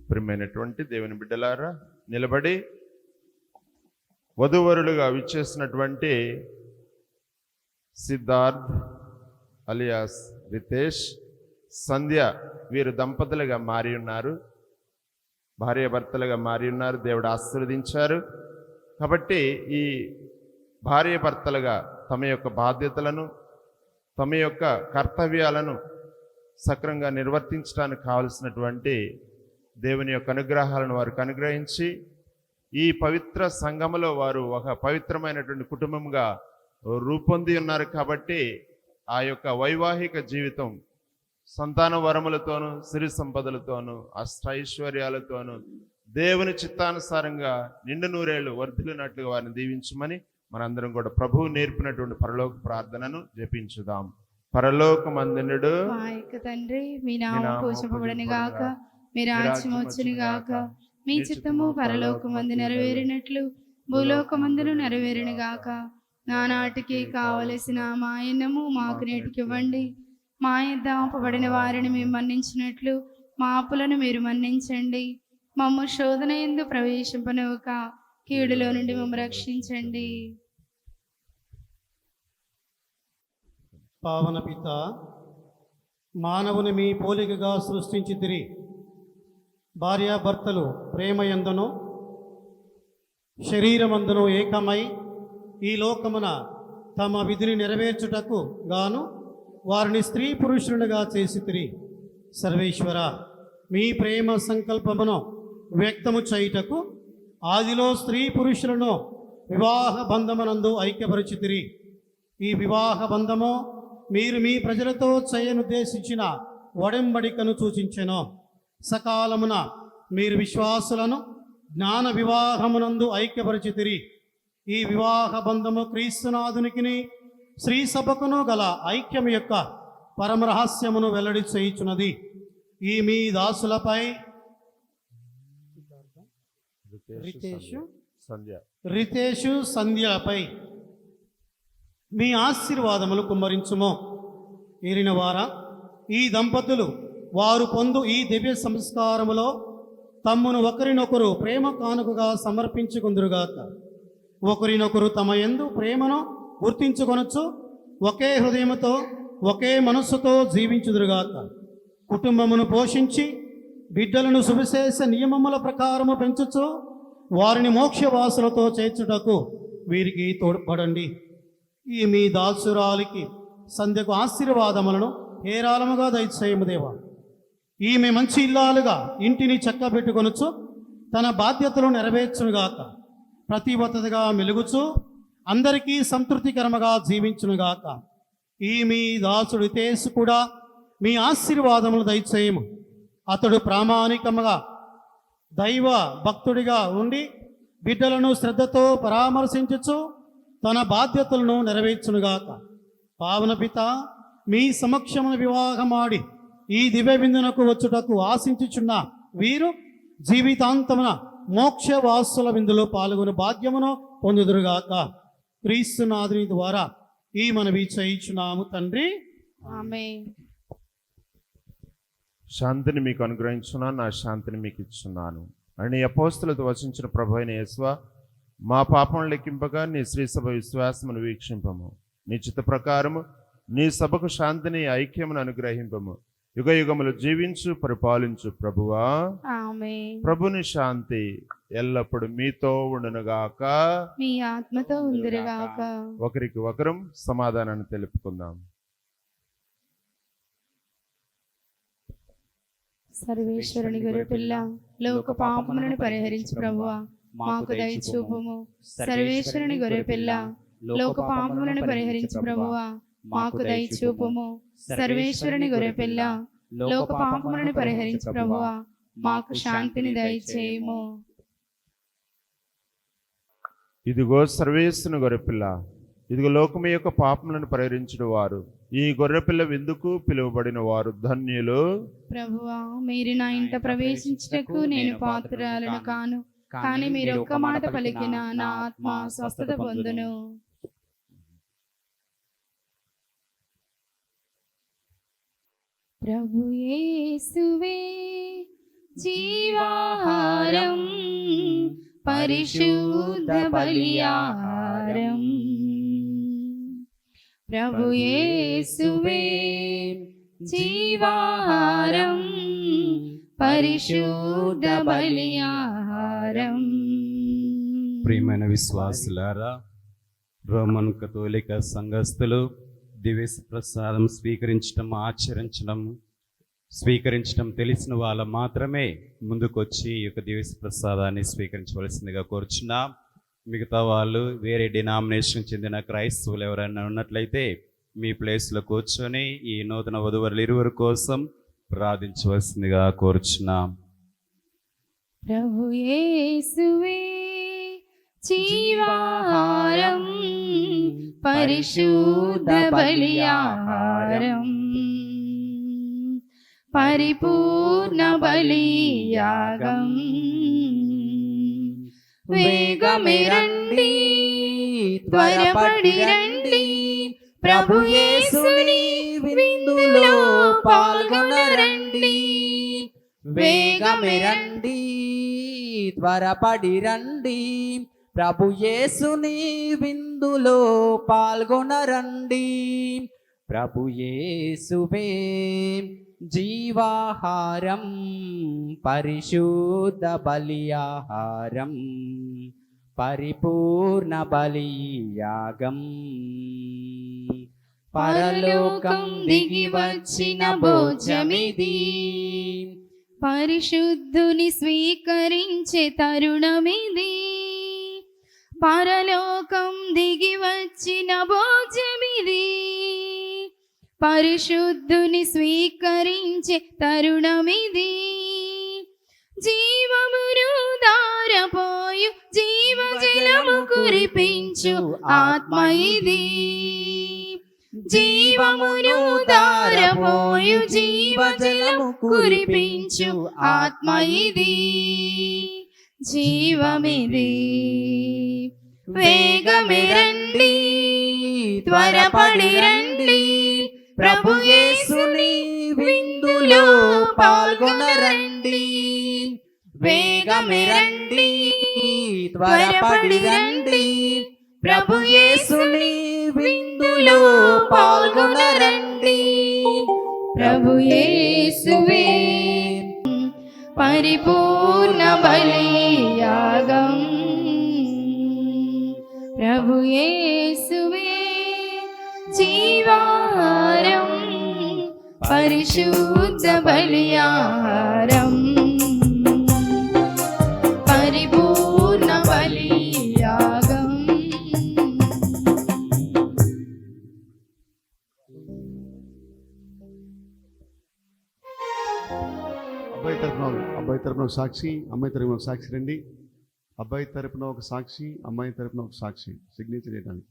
ప్రియమైనటువంటి దేవుని బిడ్డలారా, నిలబడి వధూవరులుగా విచ్చేసినటువంటి సిద్ధార్థ్ అలియాస్ రితేష్, సంధ్య వీరు దంపతులుగా మారి ఉన్నారు, భార్యాభర్తలుగా మారి ఉన్నారు. దేవుడు ఆశీర్వదించారు. కాబట్టి ఈ భార్యాభర్తలుగా తమ యొక్క బాధ్యతలను, తమ యొక్క కర్తవ్యాలను సక్రమంగా నిర్వర్తించడానికి కావలసినటువంటి దేవుని యొక్క అనుగ్రహాలను వారికి అనుగ్రహించి ఈ పవిత్ర సంఘములో వారు ఒక పవిత్రమైనటువంటి కుటుంబంగా రూపొంది ఉన్నారు. కాబట్టి ఆ యొక్క వైవాహిక జీవితం సంతాన వరములతోనూ సిరి సంపదలతోనూ అష్టైశ్వర్యాలతోనూ దేవుని చిత్తానుసారంగా నిండు నూరేళ్లు వర్ధిల్లినట్లుగా వారిని దీవించమని మనందరం కూడా ప్రభువు నేర్పినటువంటి పరలోక ప్రార్థనను జపించుదాం. పరలోకమందునుడు మా యొక్క తండ్రి, మీ నామం పూజింపబడని గాక, మీ రాజ్యం వచ్చును గాక, మీ చిత్తము పరలోకమందు నెరవేరినట్లు భూలోకమందును నెరవేరును గాక. నానాటికి కావలసిన మా అన్నము మాకు నేటికి ఇవ్వండి. మా యొద్ద అప్పబడిన వారిని మేము మన్నించినట్లు మా అప్పులను మీరు మన్నించండి. మమ్ము శోధన యందు ప్రవేశింపనివ్వక కీడులో నుండి మమ్ము రక్షించండి. పావన పిత, మానవుని మీ పోలికగా సృష్టించితిరి. భార్యాభర్తలు ప్రేమయందును శరీరమందును ఏకమై ఈ లోకమున తమ విధిని నెరవేర్చుటకు గాను వారిని స్త్రీ పురుషులుగా చేసితిరి. సర్వేశ్వర, మీ ప్రేమ సంకల్పమును వ్యక్తము చేయుటకు ఆదిలో స్త్రీ పురుషులను వివాహ బంధమునందు ఐక్యపరిచితిరి. ఈ వివాహ బంధము మీరు మీ ప్రజలతో చేయనుద్దేశించిన ఒడంబడికను సూచించెను. సకాలమున మీరు విశ్వాసులను జ్ఞాన వివాహమునందు ఐక్యపరిచితిరి. ఈ వివాహ బంధము క్రీస్తునాథునికిని శ్రీ సభకును గల ఐక్యం యొక్క పరమరహస్యమును వెల్లడి చేయుచున్నది. ఈ మీ దాసులపై రితేషు సంధ్యపై మీ ఆశీర్వాదములు కుమ్మరించుము. ఏలిన వారా, ఈ దంపతులు వారు పొందు ఈ దివ్య సంస్కారములో తమ్మును ఒకరినొకరు ప్రేమ కానుకగా సమర్పించుకుందురుగాక. ఒకరినొకరు తమ యందు ప్రేమను గుర్తించుకొనొచ్చు ఒకే హృదయముతో ఒకే మనస్సుతో జీవించుదురుగాక. కుటుంబమును పోషించి బిడ్డలను సువిశేష నియమముల ప్రకారము పెంచుచు వారిని మోక్షవాసులతో చేర్చుటకు వీరికి తోడ్పడండి. ఈ మీ దాసురాలికి సంధ్యకు ఆశీర్వాదములను హేరాళముగా దయచేయము దేవా. ఈమె మంచి ఇల్లాలుగా ఇంటిని చక్కబెట్టుకొనుచు తన బాధ్యతలు నెరవేర్చునుగాక. ప్రతిబద్ధతగా మెలుగుచు అందరికీ సంతృప్తికరముగా జీవించునుగాక. ఈ మీ దాసుడు రితేషు కూడా మీ ఆశీర్వాదములు దయచేయము. అతడు ప్రామాణికముగా దైవ భక్తుడిగా ఉండి బిడ్డలను శ్రద్ధతో పరామర్శించుచు తన బాధ్యతలను నెరవేర్చునుగాక. పావన పిత, మీ సమక్షమున వివాహమాడి ఈ దివ్య విందునకు వచ్చుటకు ఆశించుచున్న వీరు జీవితాంతమున మోక్షవాసుల విందులో పాల్గొని భాగ్యమును పొందుదురుగాక. క్రీస్తునాథుని ద్వారా ఈ మనవి చేయుచున్నాము తండ్రి. ఆమేన్. శాంతిని మీకు అనుగ్రహించున్నాను, నా శాంతిని మీకు ఇచ్చున్నాను అని అపోస్తులతో వచించిన ప్రభు అయిన యేసువా, మా పాపం లెక్కింపగా నీ శ్రీ సభ విశ్వాసమును వీక్షింపము. నీ చిత్త ప్రకారము నీ సభకు శాంతిని ఐక్యమును అనుగ్రహింపము. యుగ యుగములు జీవించు పరిపాలించు ప్రభువా. ఆమేన్. ప్రభుని శాంతి ఎల్లప్పుడు మీతో ఉండునుగాక. మీ ఆత్మతో ఉందిరుగాక. ఒకరికి ఒకరం సమాధానాన్ని తెలుపుకుందాం. సర్వేశ్వరుని గొర్రెపిల్ల, లోక పాపములను పరిహరించు ప్రభువా, మాకు దయ చూపుము. సర్వేశ్వరుని గొర్రెపిల్ల, లోక పాపములను పరిహరించు ప్రభువా, మాకు దయ చూపుము. సర్వేశ్వరుని గొర్రెపిల్ల, లోక పాపములను పరిహరించు ప్రభువా, మాకు శాంతిని దయచేయము. ఇదిగో సర్వేశ్వరుని గొర్రెపిల్ల, ఇదిగో లోకము యొక్క పాపములను పరిహరించిన వారు. ఈ గొర్రెపిల్ల విందుకు పిలువబడిన వారు ధన్యులు. ప్రభువా, మీరు నా ఇంట ప్రవేశించుటకు నేను పాత్రురాలను కాను, కానీ మీరు ఒక్క మాట పలికిన నా ఆత్మ స్వస్థత పొందును. ప్రభు యేసువే జీవాహారం, పరిశుద్ధ బలియాహారం. ప్రభు యేసువే జీవాహారం, పరిశుద్ధ బలియాహారం. ప్రియమైన విశ్వాసులారా, రోమన్ కథోలిక సంఘస్థులు దివ్య ప్రసాదం స్వీకరించడం తెలిసిన వాళ్ళ మాత్రమే ముందుకొచ్చి ఈ యొక్క దివ్య ప్రసాదాన్ని స్వీకరించవలసిందిగా కోరుచున్నాం. మిగతా వాళ్ళు వేరే డినామినేషన్ చెందిన క్రైస్తవులు ఎవరైనా ఉన్నట్లయితే మీ ప్లేస్లో కూర్చొని ఈ నూతన వధువరులు ఇరువురు కోసం ప్రార్థించవలసిందిగా కోరుచున్నాం. ప్రభు యేసువే జీవాహారం, పరిశుద్ధ బలియాహారం. పరిపూర్ణ బలియాగం. వేగమే రండి, త్వరపడి రండి, ప్రభు యేసుని విందులో పాల్గొనరండి. వేగమే రండి, త్వరపడి రండి, ప్రభు యేసుని విందులో పాల్గొనరండి. ప్రభు యేసువే జీవాహారం, పరిశుద్ధ బలియాహారం, పరిపూర్ణ బలియాగం. పరలోకం దిగి వచ్చిన భోజమిది, పరిశుద్ధుని స్వీకరించే తరుణమిది. పరలోకం దిగి వచ్చిన భోజమిది, పరిశుద్ధుని స్వీకరించే తరుణమిది. జీవమును దారపోయు జీవజలము కురిపించు ఆత్మ ఇది. జీవమును దారపోయు జీవజలము కురిపించు ఆత్మ ఇది. జీవమిది. వేగమే రండి, త్వరపడి రండి, ప్రభు యేసుని విందులో పాల్గొనరండి. వేగమే రండి, త్వరపడి రండి, ప్రభు యేసుని విందులో పాల్గొనరండి. ప్రభు యేసువే పరిపూర్ణ బలియాగం. ప్రభు యేసువే జీవాహారం, పరిశుద్ధ బలియాహారం, పరిపూర్ణ బలియాగం. అబ్బాయి తరపున ఒక సాక్షి, అమ్మాయి తరపున ఒక సాక్షి రండి. అబ్బాయి తరపున ఒక సాక్షి, అమ్మాయి తరపున ఒక సాక్షి సిగ్నేచర్ చేయడానికి.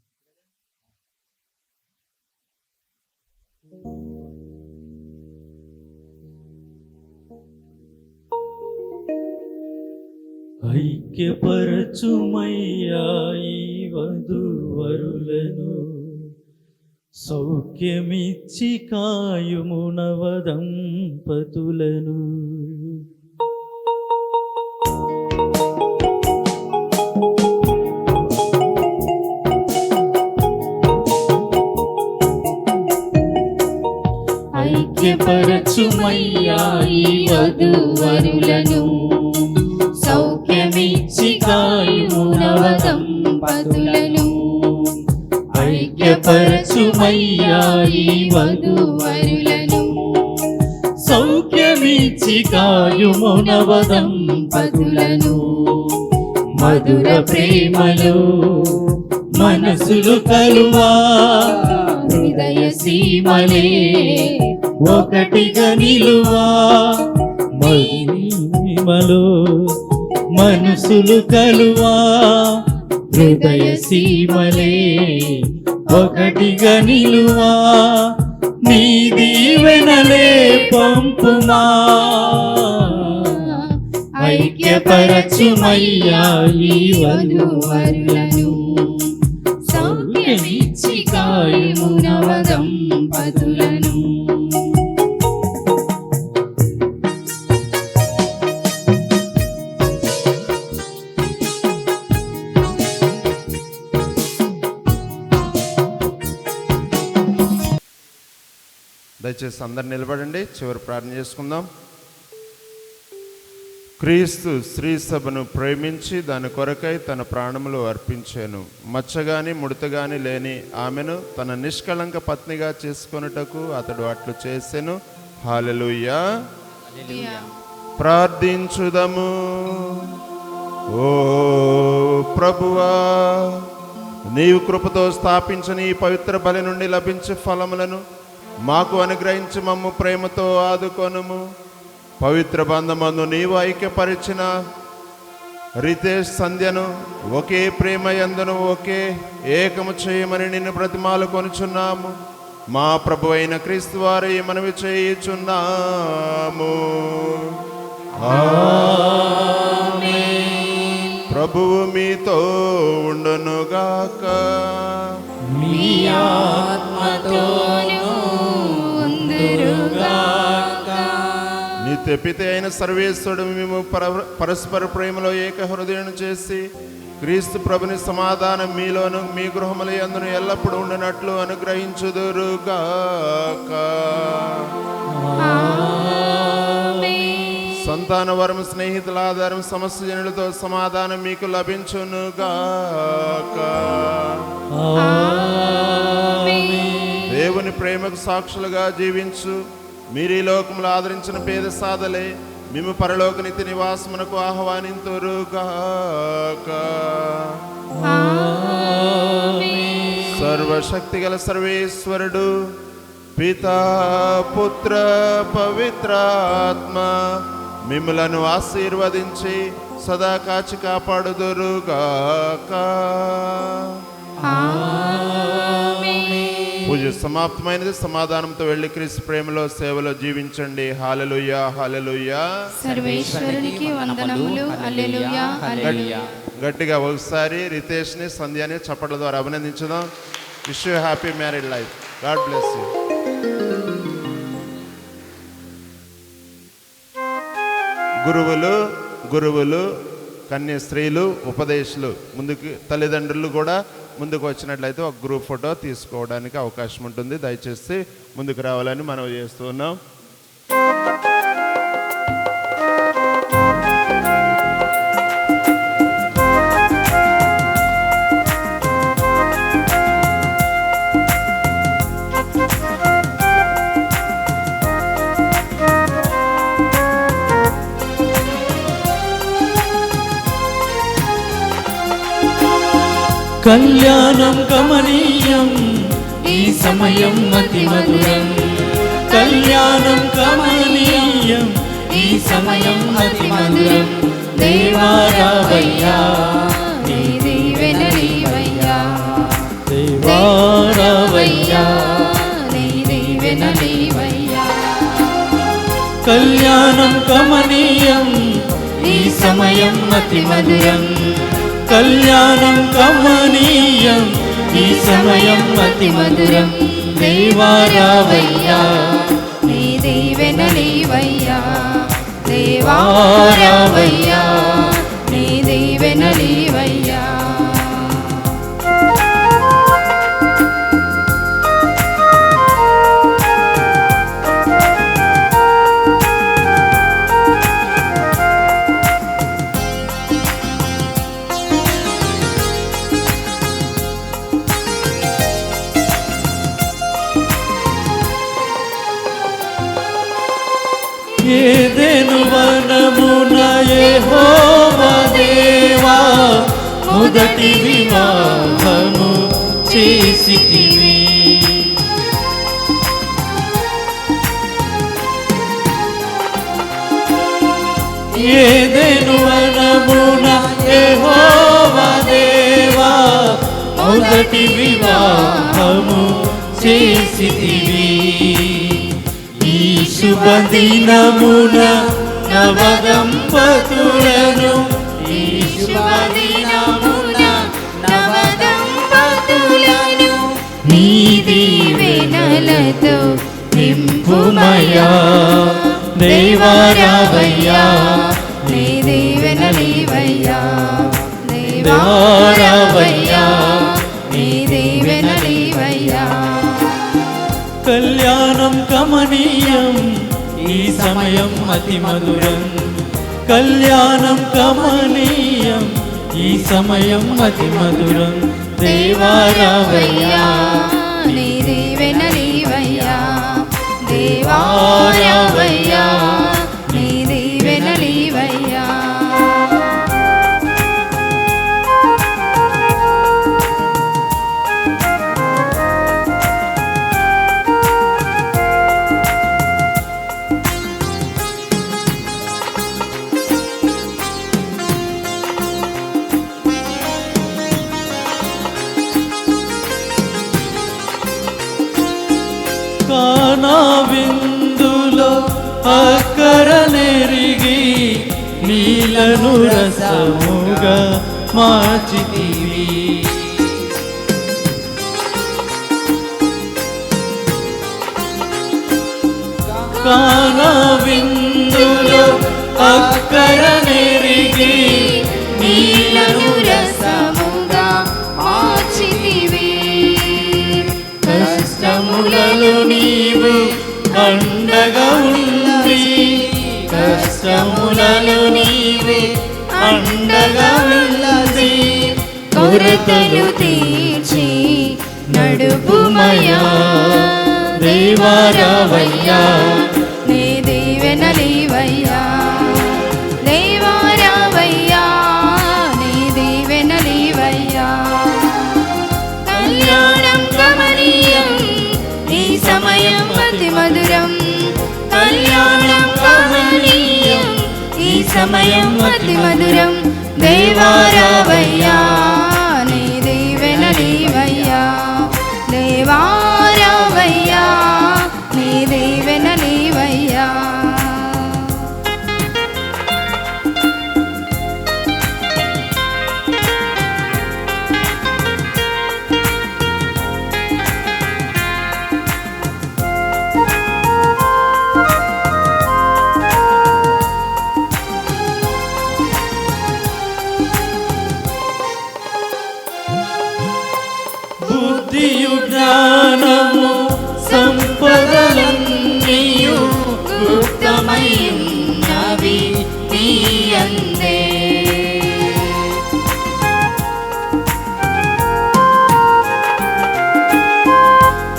ఐక్యపరచుమయ్యా ఈ వధూవరులను, సౌఖ్యమిచ్చి కాయుము నవదంపతులను. ఐక్యపరచుమయ్యా ఈ వధూవరులను, సౌఖ్యమిచ్చి కాయుము నవదంపతులను. ఐక్యపరచుమయ్యా ఈ వధూవరులను, సౌఖ్యమిచ్చి కాయుము నవదంపతులను. మధుర ప్రేమలో మనసులు కలువా, హృదయ సీమలే ఒకటిగా నిలువా. మహిమలో మనసులు కలువా, హృదయ సీమలే ఒకటిగా నిలువా. నీ దీవెనలే పంపుమా, ఐక్యపరచుమయ్యా ఈ వధూవరులను, సౌఖ్యమిచ్చి కాయుము నవదంపతులను. దయచేసి అందరు నిలబడండి, చివరి ప్రార్థన చేసుకుందాం. క్రీస్తు స్త్రీ సభను ప్రేమించి దాని కొరకై తన ప్రాణములు అర్పించాను. మచ్చగాని ముడతగాని లేని ఆమెను తన నిష్కళంక పత్నిగా చేసుకొనుటకు అతడు అట్లు చేసెను. హల్లెలూయా. ప్రార్థించుదము. ఓ ప్రభువా, నీవు కృపతో స్థాపించిన ఈ పవిత్ర బలి నుండి లభించే ఫలములను మాకు అనుగ్రహించి మమ్ము ప్రేమతో ఆదుకొనుము. పవిత్ర బంధమందు నీవు ఐక్యపరిచిన రితేష్ సంధ్యను ఒకే ప్రేమ యందును ఒకే ఏకము చేయమని నిన్ను బ్రతిమాలు కొనుచున్నాము. మా ప్రభు అయిన క్రీస్తు వారి మనవి చేయుచున్నాము. ప్రభువు మీతో ఉండునుగాక. మీ ఆత్మతోను ఉందురుగాక. నిత్య పిత అయిన సర్వేశ్వరుడు మేము పరస్పర ప్రేమలో ఏక హృదయం చేసి క్రీస్తు ప్రభుని సమాధానం మీలోను మీ గృహముల యందును ఎల్లప్పుడూ ఉండినట్లు అనుగ్రహించుదురుగాక. సంతాన వరం, స్నేహితుల ఆధారం, సమస్త జనులతో సమాధానం మీకు లభించునుగాక. దేవుని ప్రేమకు సాక్షులుగా జీవించు మీరు ఈ లోకంలో ఆదరించిన పేద సాధలే మేము పరలోక నిత్య నివాసమునకు ఆహ్వానింతురుగాక. సర్వశక్తి గల సర్వేశ్వరుడు పితా పుత్ర పవిత్రాత్మ మిమ్ములను ఆశీర్వదించి సదా కాచి కాపాడుదురుగాక. పూజ సమాప్తమైనది. సమాధానంతో వెళ్ళి క్రీస్తు ప్రేమలో సేవలో జీవించండి. హల్లెలూయా, హల్లెలూయా. సర్వేశ్వరునికి వందనములు. హల్లెలూయా, హల్లెలూయా. గట్టిగా ఒకసారి రితేష్ని, సంధ్యాని చప్పట్ల ద్వారా అభినందించుదాం. Wish you happy married life. God bless you. గురువులు కన్య స్త్రీలు, ఉపదేశులు ముందుకు, తల్లిదండ్రులు కూడా ముందుకు వచ్చినట్లయితే ఒక గ్రూప్ ఫోటో తీసుకోవడానికి అవకాశం ఉంటుంది. దయచేసి ముందుకు రావాలని మనం చేస్తూ ఉన్నాం. కళ్యాణం కమనీయం ఈ సమయం అతి మధురం. కళ్యాణం కమనీయం ఈ సమయం అతి మధురం. దేవారావయ్యా నీ దీవెనలీవయ్యా. దేవారావయ్యా నీ దీవెన కళ్యాణం కమనీయం ఈ సమయం అతి మధురం. కళ్యాణం కమనీయం ఈ సమయం అతి మధురం. దేవా రావయ్యా నీ దీవెనలీవయ్యా, దేవా రావయ్యా నీ దీవెనలీవయ్యా. ఏదెను వనమున యెహోవా దేవా మొదటి వివాహము చేసితివి. ఏదెను వనమున యెహోవా దేవా మొదటి వివాహము చేసితివి. ఈ శుభదినమున నవదంపతులను, ఈ శుభదినమున నవదంపతులను నీ దీవెనలతో నింపుమయ్యా, దేవా రావయ్యా నీ దీవెనలీవయ్యా, దేవా రావయ్యా నీ దీవెనలీవయ్యా. కళ్యాణం కమనీయం ఈ సమయం అతి మధురం. కళ్యాణం కమనీయం ఈ సమయం అతి మధురం. దేవా రావయ్యా నీ దీవెనలీవయ్యా, దేవా రావయ్యా నీ దీవెనలీవయ్యా. కానా విందులో అక్కర నెరిగి నీలను రసముగా మార్చితివి. కానా విందులో అక్కర నెరిగి నీలను రసముగా మార్చితివి. కష్టములలో నీవు అండగా ఉండి, కష్టములలో నీవు అండగా ఉండి, కొరతలు తీర్చి నడుపుమయ్యా, దేవా రావయ్యా నీ దీవెనలీవయ్యా, దేవా రావయ్యా నీ దీవెనలీవయ్యా. కళ్యాణం కమనీయం ఈ సమయం అతి మధురం. కళ్యాణం కమనీయం ఈ సమయం అతి మధురం. దేవా రావయ్యా నీ దీవెనలీవయ్యా, దేవా రావయ్యా నీ దీవెనలీవయ్యా. బుద్ధియు జ్ఞానము సంపదలన్నీయు గుప్తమయున్నవి నీ యందే.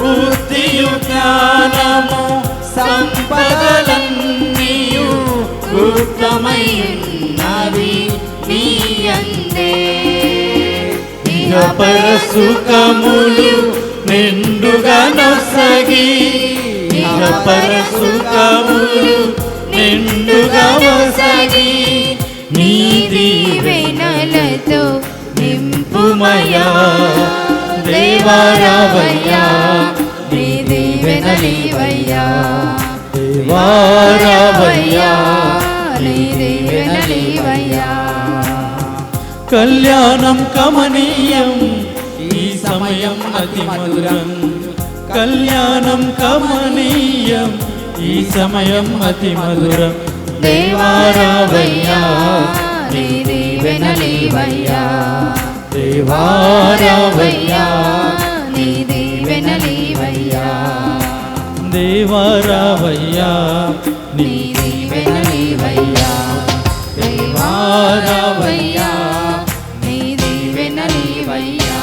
బుద్ధియు జ్ఞానము సంపదలన్నీయు గుప్తమయున్నవి నీ యందే. ఇహ పరసుఖములు నిండుగా నొసగి, ఇహ పరసుఖములు నిండుగా నొసగి, నీ దీవెనలతో నింపుమయ్యా, దేవా రావయ్యా నీ దీవెనలీవయ్యా, దేవారావయ్యా నీ దీవెనలీవయ్యా. కళ్యాణం కమనీయం ఈ సమయం అతి మధురం, కళ్యాణం కమనీయం ఈ సమయం అతి మధురం. దేవారావయ్యా నీ దీవెనలీవయ్యా, దేవారావయ్యా నీ దీవెనలీవయ్యా, దేవారావయ్యా నీ దీవెనలీవయ్యా, దేవారావయ్యా నీ దీవెనలీవయ్యా.